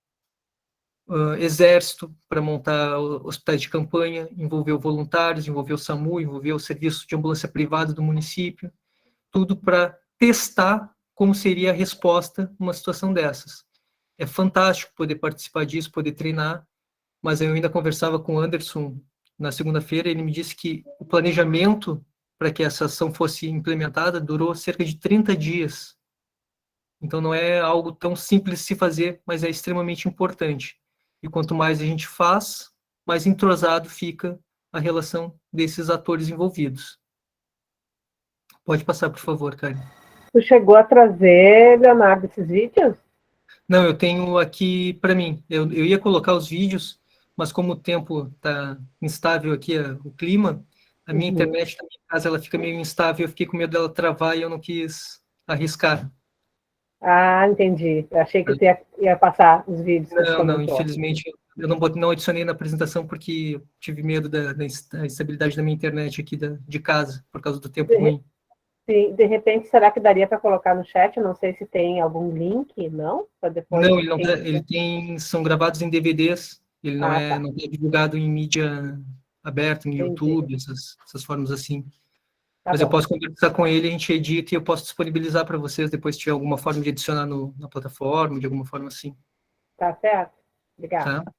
exército para montar hospitais de campanha, envolveu voluntários, envolveu o SAMU, envolveu o serviço de ambulância privada do município, tudo para testar como seria a resposta numa situação dessas. É fantástico poder participar disso, poder treinar, mas eu ainda conversava com o Anderson na segunda-feira, ele me disse que o planejamento para que essa ação fosse implementada durou cerca de 30 dias. Então não é algo tão simples de se fazer, mas é extremamente importante. E quanto mais a gente faz, mais entrosado fica a relação desses atores envolvidos. Pode passar, por favor, Karen. Tu chegou a trazer, Leonardo, esses vídeos? Não, eu tenho aqui para mim. Eu ia colocar os vídeos, mas como o tempo está instável aqui, o clima, a minha internet na minha casa ela fica meio instável, eu fiquei com medo dela travar e eu não quis arriscar. Ah, entendi. Eu achei que tu ia passar os vídeos. Não, infelizmente, eu não adicionei na apresentação porque eu tive medo da instabilidade da minha internet aqui de casa, por causa do tempo ruim. Sim, de repente, será que daria para colocar no chat? Eu não sei se tem algum link, não? Depois não, ele tem, são gravados em DVDs, ele não é divulgado em mídia aberta, no YouTube, essas formas assim. Mas eu posso conversar com ele, a gente edita e eu posso disponibilizar para vocês depois se tiver alguma forma de adicionar na plataforma, de alguma forma assim. Tá certo? Obrigada. Tá?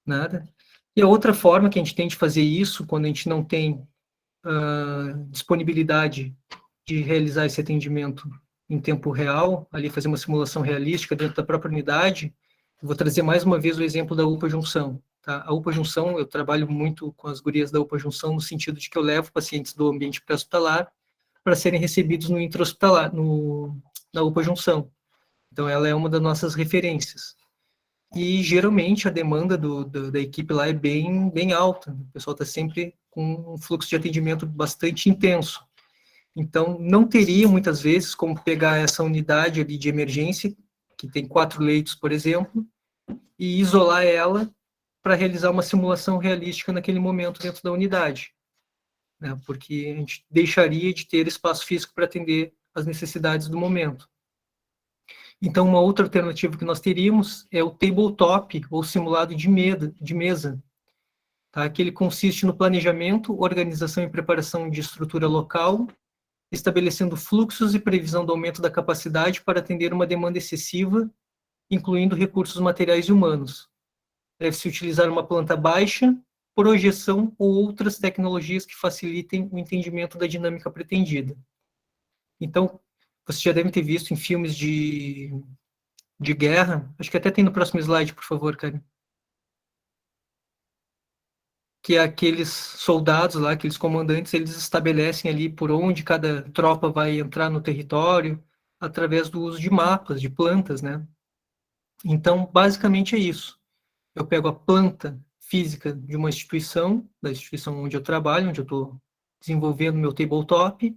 Nada. E a outra forma que a gente tem de fazer isso, quando a gente não tem disponibilidade de realizar esse atendimento em tempo real, ali fazer uma simulação realística dentro da própria unidade, eu vou trazer mais uma vez o exemplo da UPA Junção. Tá? A UPA Junção, eu trabalho muito com as gurias da UPA Junção, no sentido de que eu levo pacientes do ambiente pré-hospitalar para serem recebidos no intra-hospitalar, na UPA Junção. Então, ela é uma das nossas referências. E, geralmente, a demanda da equipe lá é bem alta. O pessoal está sempre com um fluxo de atendimento bastante intenso. Então, não teria, muitas vezes, como pegar essa unidade ali de emergência, que tem 4 leitos, por exemplo, e isolar ela para realizar uma simulação realística naquele momento dentro da unidade, né? Porque a gente deixaria de ter espaço físico para atender as necessidades do momento. Então, uma outra alternativa que nós teríamos é o tabletop, ou simulado de mesa, tá? Que ele consiste no planejamento, organização e preparação de estrutura local, estabelecendo fluxos e previsão do aumento da capacidade para atender uma demanda excessiva, incluindo recursos materiais e humanos. Deve-se utilizar uma planta baixa, projeção ou outras tecnologias que facilitem o entendimento da dinâmica pretendida. Então, vocês já devem ter visto em filmes de guerra, acho que até tem no próximo slide, por favor, Karen, que é aqueles soldados lá, aqueles comandantes, eles estabelecem ali por onde cada tropa vai entrar no território, através do uso de mapas, de plantas, né? Então, basicamente é isso. Eu pego a planta física de uma instituição, da instituição onde eu trabalho, onde eu estou desenvolvendo meu tabletop,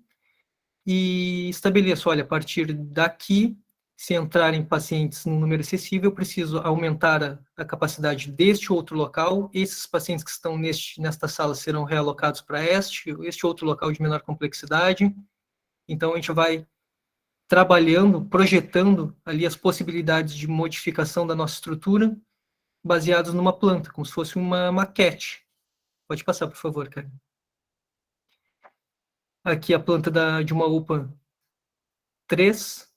e estabeleço, olha, a partir daqui, se entrarem pacientes num número excessivo, eu preciso aumentar a capacidade deste outro local, esses pacientes que estão nesta sala serão realocados para este outro local de menor complexidade. Então, a gente vai trabalhando, projetando ali as possibilidades de modificação da nossa estrutura, baseados numa planta, como se fosse uma maquete. Pode passar, por favor, cara. Aqui a planta de uma UPA 3,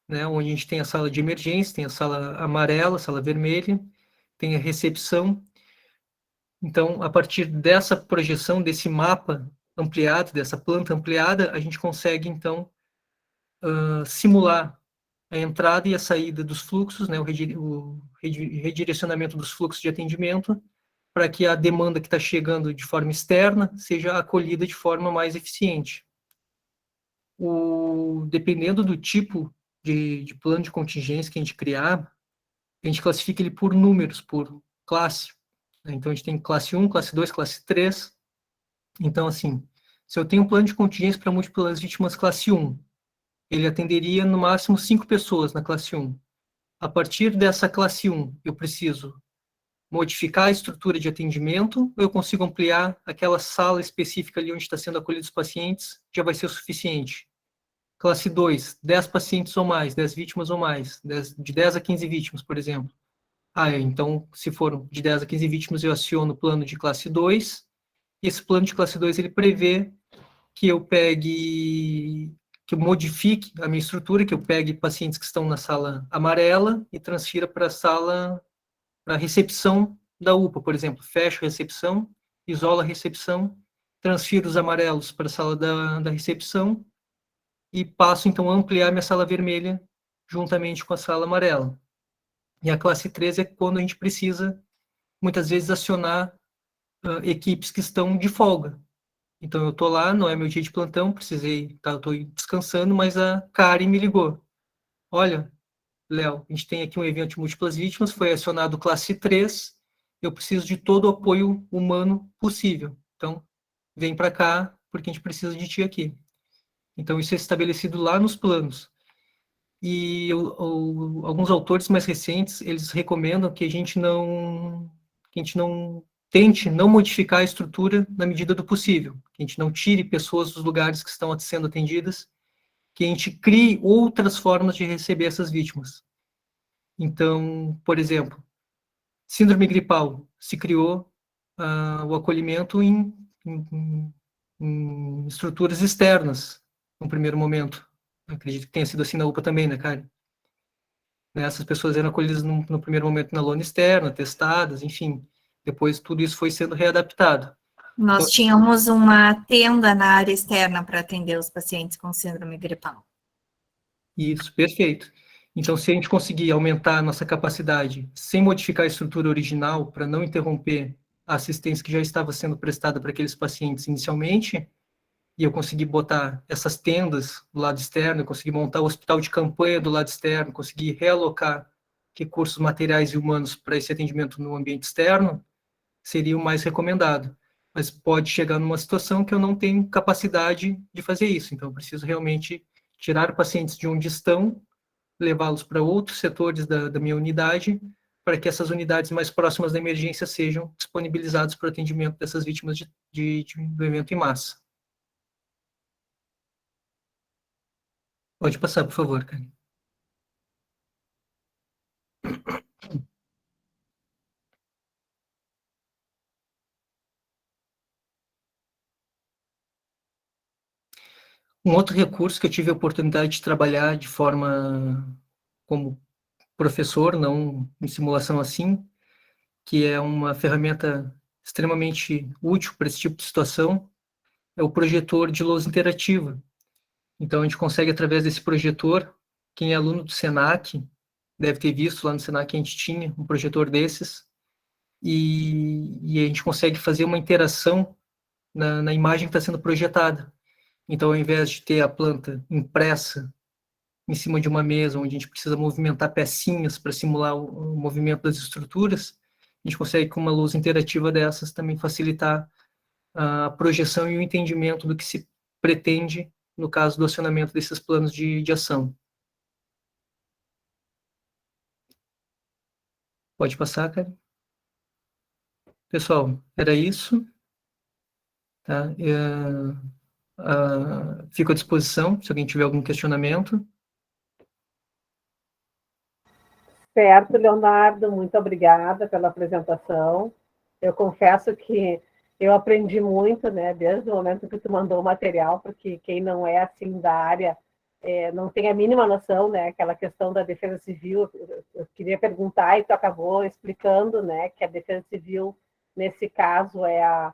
né, onde a gente tem a sala de emergência, tem a sala amarela, a sala vermelha, tem a recepção. Então, a partir dessa projeção, desse mapa ampliado, dessa planta ampliada, a gente consegue, então, simular a entrada e a saída dos fluxos, né, o redirecionamento dos fluxos de atendimento, para que a demanda que está chegando de forma externa seja acolhida de forma mais eficiente. Dependendo do tipo de plano de contingência que a gente criar, a gente classifica ele por números, por classe. Então, a gente tem classe 1, classe 2, classe 3. Então, assim, se eu tenho um plano de contingência para múltiplas vítimas classe 1, ele atenderia no máximo 5 pessoas na classe 1. A partir dessa classe 1, eu preciso modificar a estrutura de atendimento, ou eu consigo ampliar aquela sala específica ali onde está sendo acolhidos os pacientes, já vai ser o suficiente. Classe 2, 10 pacientes ou mais, 10 vítimas ou mais, de 10 a 15 vítimas, por exemplo. Então, se for de 10 a 15 vítimas, eu aciono o plano de classe 2, e esse plano de classe 2, ele prevê que eu modifique a minha estrutura, que eu pegue pacientes que estão na sala amarela e transfira para a recepção da UPA, por exemplo. Fecho a recepção, isolo a recepção, transfiro os amarelos para a sala da recepção e passo, então, a ampliar minha sala vermelha juntamente com a sala amarela. E a classe 3 é quando a gente precisa, muitas vezes, acionar equipes que estão de folga. Então, eu estou lá, não é meu dia de plantão, eu estou descansando, mas a Karen me ligou. Olha, Léo, a gente tem aqui um evento de múltiplas vítimas, foi acionado classe 3, eu preciso de todo o apoio humano possível. Então, vem para cá, porque a gente precisa de ti aqui. Então, isso é estabelecido lá nos planos. E alguns autores mais recentes, eles recomendam que a gente não tente não modificar a estrutura na medida do possível, que a gente não tire pessoas dos lugares que estão sendo atendidas, que a gente crie outras formas de receber essas vítimas. Então, por exemplo, síndrome gripal, se criou o acolhimento em estruturas externas, no primeiro momento. Eu acredito que tenha sido assim na UPA também, né, Karen? Essas pessoas eram acolhidas no primeiro momento na lona externa, testadas, enfim. Depois tudo isso foi sendo readaptado. Nós tínhamos uma tenda na área externa para atender os pacientes com síndrome gripal. Isso, perfeito. Então, se a gente conseguir aumentar a nossa capacidade sem modificar a estrutura original, para não interromper a assistência que já estava sendo prestada para aqueles pacientes inicialmente, e eu conseguir botar essas tendas do lado externo, eu conseguir montar o hospital de campanha do lado externo, conseguir realocar recursos materiais e humanos para esse atendimento no ambiente externo, seria o mais recomendado. Mas pode chegar numa situação que eu não tenho capacidade de fazer isso, então eu preciso realmente tirar pacientes de onde estão, levá-los para outros setores da minha unidade, para que essas unidades mais próximas da emergência sejam disponibilizadas para o atendimento dessas vítimas do evento em massa. Pode passar, por favor, cara. Um outro recurso que eu tive a oportunidade de trabalhar de forma como professor, não em simulação assim, que é uma ferramenta extremamente útil para esse tipo de situação, é o projetor de lousa interativa. Então, a gente consegue, através desse projetor, quem é aluno do SENAC deve ter visto lá no SENAC, a gente tinha um projetor desses, e a gente consegue fazer uma interação na imagem que está sendo projetada. Então, ao invés de ter a planta impressa em cima de uma mesa, onde a gente precisa movimentar pecinhas para simular o movimento das estruturas, a gente consegue, com uma luz interativa dessas, também facilitar a projeção e o entendimento do que se pretende no caso do acionamento desses planos de ação. Pode passar, cara. Pessoal, era isso. Tá? Fico à disposição, se alguém tiver algum questionamento. Certo, Leonardo, muito obrigada pela apresentação. Eu confesso que eu aprendi muito, né, desde o momento que tu mandou o material, porque quem não é assim da área não tem a mínima noção, né, aquela questão da defesa civil. Eu queria perguntar e tu acabou explicando, né, que a defesa civil, nesse caso, é a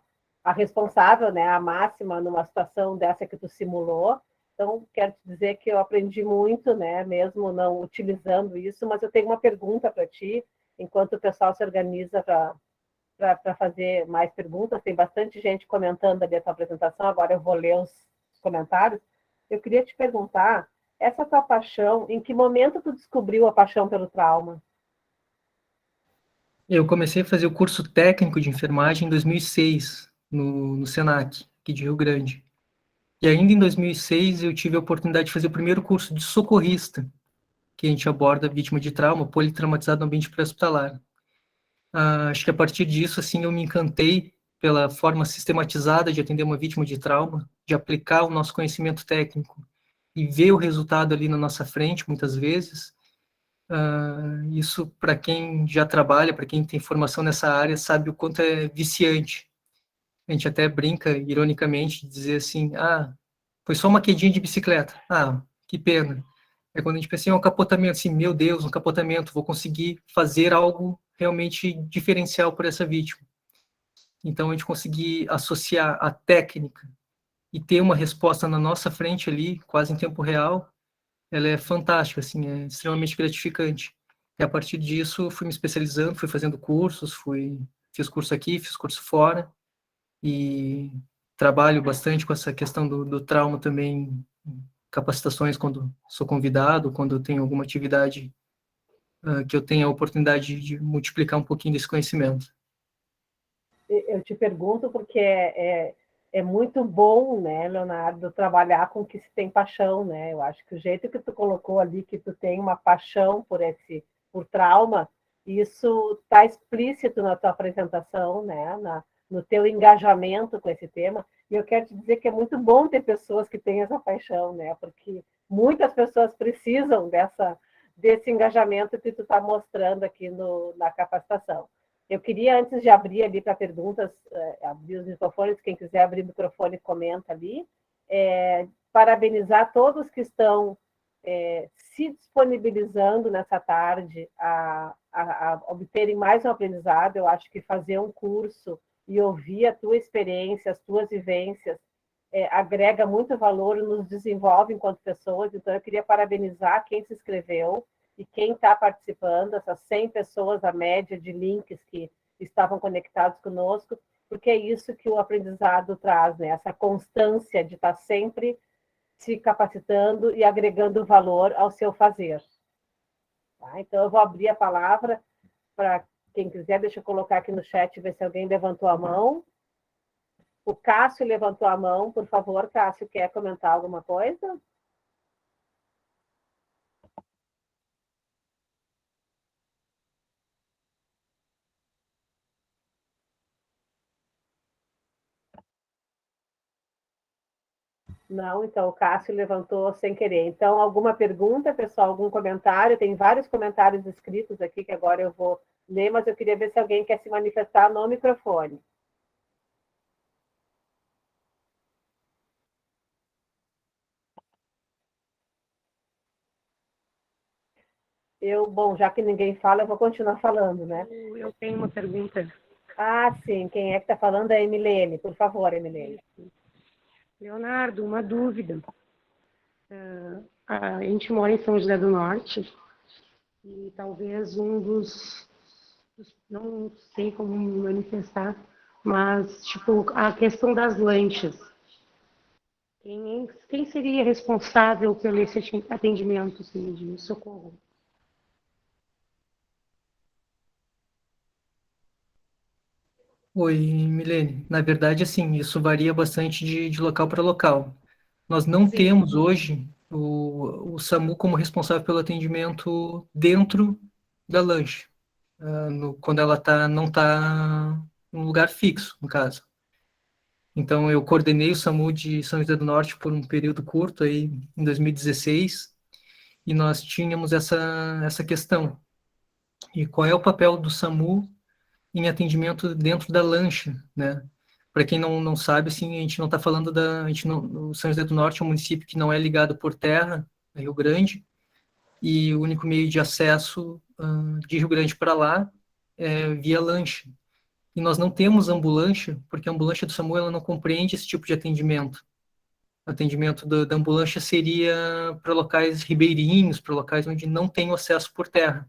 responsável, né, a máxima numa situação dessa que tu simulou. Então, quero te dizer que eu aprendi muito, né, mesmo não utilizando isso, mas eu tenho uma pergunta para ti, enquanto o pessoal se organiza para fazer mais perguntas. Tem bastante gente comentando ali a tua apresentação, agora eu vou ler os comentários. Eu queria te perguntar, essa tua paixão, em que momento tu descobriu a paixão pelo trauma? Eu comecei a fazer o curso técnico de enfermagem em 2006, no Senac, aqui de Rio Grande. E ainda em 2006 eu tive a oportunidade de fazer o primeiro curso de socorrista, que a gente aborda a vítima de trauma, politraumatizado no ambiente pré-hospitalar. Acho que a partir disso, assim, eu me encantei pela forma sistematizada de atender uma vítima de trauma, de aplicar o nosso conhecimento técnico e ver o resultado ali na nossa frente, muitas vezes. Isso, para quem já trabalha, para quem tem formação nessa área, sabe o quanto é viciante. A gente até brinca, ironicamente, de dizer assim, foi só uma quedinha de bicicleta. Que pena. É quando a gente pensa em um capotamento, assim, meu Deus, um capotamento, vou conseguir fazer algo realmente diferencial para essa vítima. Então, a gente conseguir associar a técnica e ter uma resposta na nossa frente ali, quase em tempo real, ela é fantástica, assim, é extremamente gratificante. E a partir disso, fui me especializando, fui fazendo cursos, fiz curso aqui, fiz curso fora, e trabalho bastante com essa questão do trauma também, capacitações quando sou convidado, quando tenho alguma atividade que eu tenha a oportunidade de multiplicar um pouquinho desse conhecimento. Eu te pergunto porque é muito bom, né, Leonardo, trabalhar com que se tem paixão, né? Eu acho que o jeito que tu colocou ali, que tu tem uma paixão por trauma, isso está explícito na tua apresentação, né? No teu engajamento com esse tema. E eu quero te dizer que é muito bom ter pessoas que têm essa paixão, né? Porque muitas pessoas precisam desse engajamento que tu está mostrando aqui na capacitação. Eu queria, antes de abrir ali para perguntas, abrir os microfones, quem quiser abrir o microfone, comenta ali, parabenizar todos que estão se disponibilizando nessa tarde a obterem mais um aprendizado. Eu acho que fazer um curso e ouvir a tua experiência, as tuas vivências, agrega muito valor, nos desenvolve enquanto pessoas. Então, eu queria parabenizar quem se inscreveu e quem está participando, essas 100 pessoas, a média de links que estavam conectados conosco, porque é isso que o aprendizado traz, né? Essa constância de estar sempre se capacitando e agregando valor ao seu fazer. Tá? Então, eu vou abrir a palavra para quem quiser. Deixa eu colocar aqui no chat, ver se alguém levantou a mão. O Cássio levantou a mão. Por favor, Cássio, quer comentar alguma coisa? Não, então o Cássio levantou sem querer. Então, alguma pergunta, pessoal? Algum comentário? Tem vários comentários escritos aqui que agora eu vou ler, mas eu queria ver se alguém quer se manifestar no microfone. Bom, já que ninguém fala, eu vou continuar falando, né? Eu tenho uma pergunta. Sim. Quem é que está falando é a Emilene. Por favor, Emilene. Leonardo, uma dúvida. A gente mora em São José do Norte e talvez não sei como me manifestar, mas, tipo, a questão das lanchas. Quem seria responsável pelo esse atendimento, assim, de socorro? Oi, Milene. Na verdade, assim, isso varia bastante de local para local. Nós não temos hoje o SAMU como responsável pelo atendimento dentro da lanche, quando ela não está num lugar fixo, no caso. Então, eu coordenei o SAMU de São José do Norte por um período curto, aí, em 2016, e nós tínhamos essa questão. E qual é o papel do SAMU em atendimento dentro da lancha, né? Para quem não sabe, assim, a gente não está falando o São José do Norte é um município que não é ligado por terra, é Rio Grande, e o único meio de acesso de Rio Grande para lá é via lancha. E nós não temos ambulância, porque a ambulância do SAMU ela não compreende esse tipo de atendimento. O atendimento da ambulância seria para locais ribeirinhos, para locais onde não tem acesso por terra.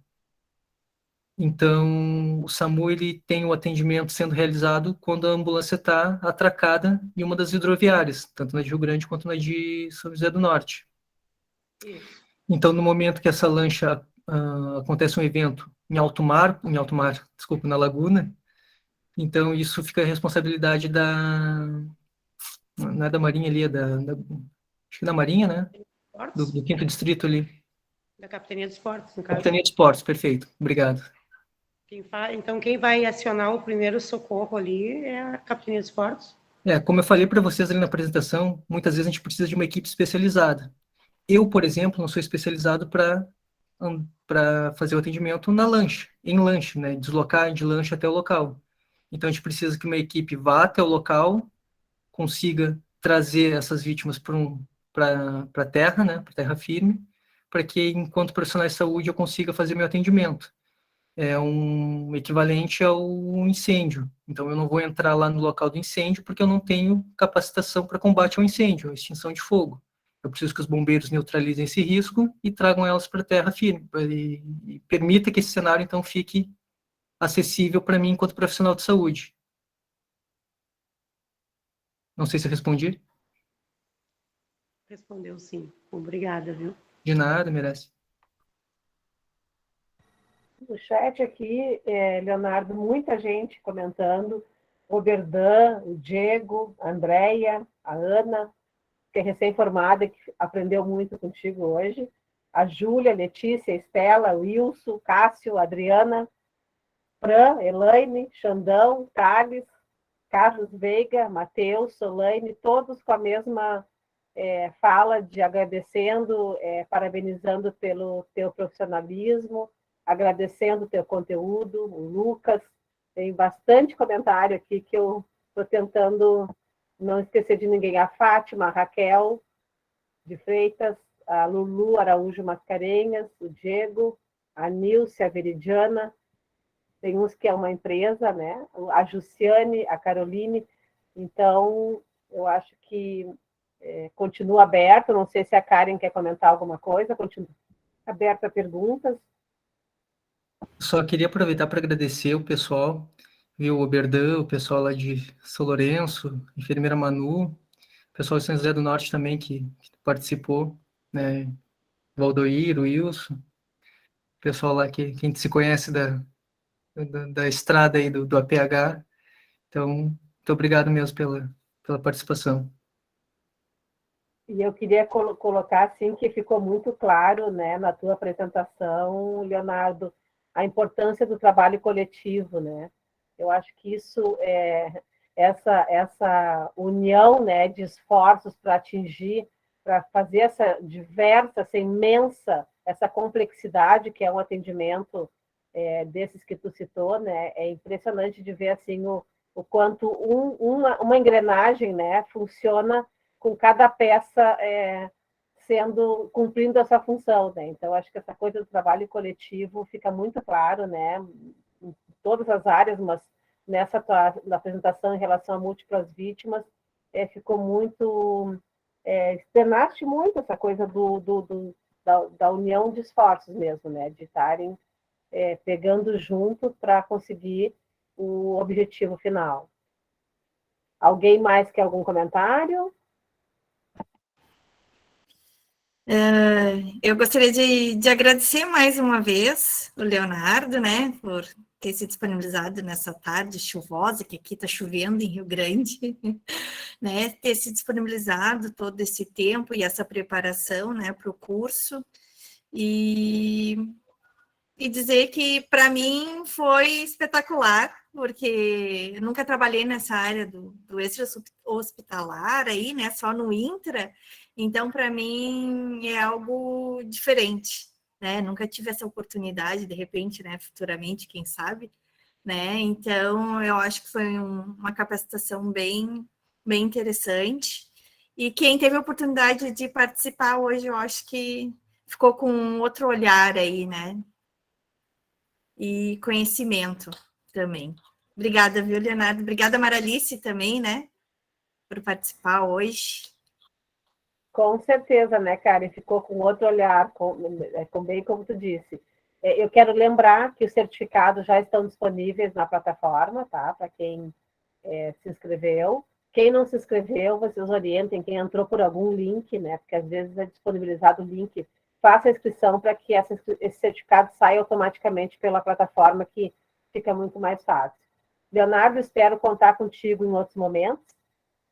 Então, o SAMU ele tem o atendimento sendo realizado quando a ambulância está atracada em uma das hidroviárias, tanto na de Rio Grande quanto na de São José do Norte. Então, no momento que essa lancha acontece um evento desculpa, na laguna, então isso fica a responsabilidade não é da Marinha ali, acho que da Marinha, né? Do 5º Distrito ali. Da Capitania dos Portos, no caso. Capitania dos Portos, perfeito, obrigado. Então, quem vai acionar o primeiro socorro ali é a Capitania dos Portos? Como eu falei para vocês ali na apresentação, muitas vezes a gente precisa de uma equipe especializada. Eu, por exemplo, não sou especializado para fazer o atendimento em lancha, né? Deslocar de lancha até o local. Então, a gente precisa que uma equipe vá até o local, consiga trazer essas vítimas para a terra, né? Para terra firme, para que, enquanto profissional de saúde, eu consiga fazer meu atendimento. É um equivalente ao incêndio. Então, eu não vou entrar lá no local do incêndio porque eu não tenho capacitação para combate ao incêndio, extinção de fogo. Eu preciso que os bombeiros neutralizem esse risco e tragam elas para a terra firme, e permita que esse cenário, então, fique acessível para mim enquanto profissional de saúde. Não sei se eu respondi. Respondeu sim. Obrigada, viu? De nada, merece. No chat aqui, Leonardo, muita gente comentando, o Berdan, o Diego, a Andréia, a Ana, que é recém-formada e que aprendeu muito contigo hoje, a Júlia, a Letícia, a Estela, o Wilson, Cássio, a Adriana, Fran, Elaine, Xandão, Thales, Carlos Veiga, Matheus, Solane, todos com a mesma fala de agradecendo, parabenizando pelo teu profissionalismo, agradecendo o teu conteúdo, o Lucas, tem bastante comentário aqui que eu estou tentando não esquecer de ninguém, a Fátima, a Raquel de Freitas, a Lulu Araújo Mascarenhas, o Diego, a Nilce, a Veridiana, tem uns que é uma empresa, né? A Jussiane, a Caroline, então eu acho que continua aberto, não sei se a Karen quer comentar alguma coisa, continua aberto a perguntas. Só queria aproveitar para agradecer o pessoal, viu, o Berdan, o pessoal lá de São Lourenço, a enfermeira Manu, o pessoal de São José do Norte também que participou, né, Valdoir, o Wilson, o pessoal lá que a gente se conhece da estrada aí do APH. Então, muito obrigado mesmo pela participação. E eu queria colocar assim que ficou muito claro, né, na tua apresentação, Leonardo, a importância do trabalho coletivo, né? Eu acho que isso essa união, né, de esforços para atingir, para fazer essa imensa, essa complexidade que é um atendimento desses que tu citou, né? É impressionante de ver assim o quanto uma engrenagem, né, funciona com cada peça cumprindo essa função, né? Então, acho que essa coisa do trabalho coletivo fica muito claro, né? Em todas as áreas, mas nessa tua apresentação em relação a múltiplas vítimas, ficou muito... externaste muito essa coisa da união de esforços mesmo, né? De estarem pegando junto para conseguir o objetivo final. Alguém mais quer algum comentário? Eu gostaria de agradecer mais uma vez o Leonardo, né, por ter se disponibilizado nessa tarde chuvosa, que aqui está chovendo em Rio Grande, né, ter se disponibilizado todo esse tempo e essa preparação, né, para o curso, e e dizer que para mim foi espetacular, porque eu nunca trabalhei nessa área do extra-hospitalar aí, né? Só no intra. Então, para mim, é algo diferente, né? Nunca tive essa oportunidade, de repente, né? Futuramente, quem sabe, né? Então, eu acho que foi uma capacitação bem interessante. E quem teve a oportunidade de participar hoje, eu acho que ficou com outro olhar aí, né? E conhecimento também. Obrigada, viu, Leonardo? Obrigada, Maralice, também, né? Por participar hoje. Com certeza, né, Karen? Ficou com outro olhar, bem como tu disse. Eu quero lembrar que os certificados já estão disponíveis na plataforma, tá? Para quem se inscreveu. Quem não se inscreveu, vocês orientem, quem entrou por algum link, né? Porque às vezes é disponibilizado o link, faça a inscrição para que esse certificado saia automaticamente pela plataforma, que fica muito mais fácil. Leonardo, espero contar contigo em outros momentos.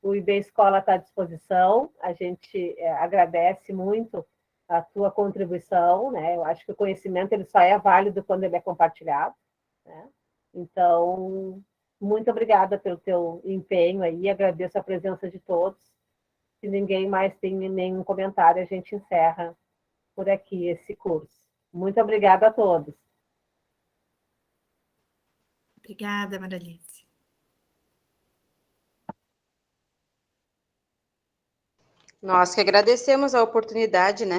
O IB Escola está à disposição, a gente agradece muito a tua contribuição, né? Eu acho que o conhecimento ele só é válido quando ele é compartilhado, né? Então, muito obrigada pelo teu empenho aí, agradeço a presença de todos. Se ninguém mais tem nenhum comentário, a gente encerra por aqui esse curso. Muito obrigada a todos. Obrigada, Maralice. Nós que agradecemos a oportunidade, né?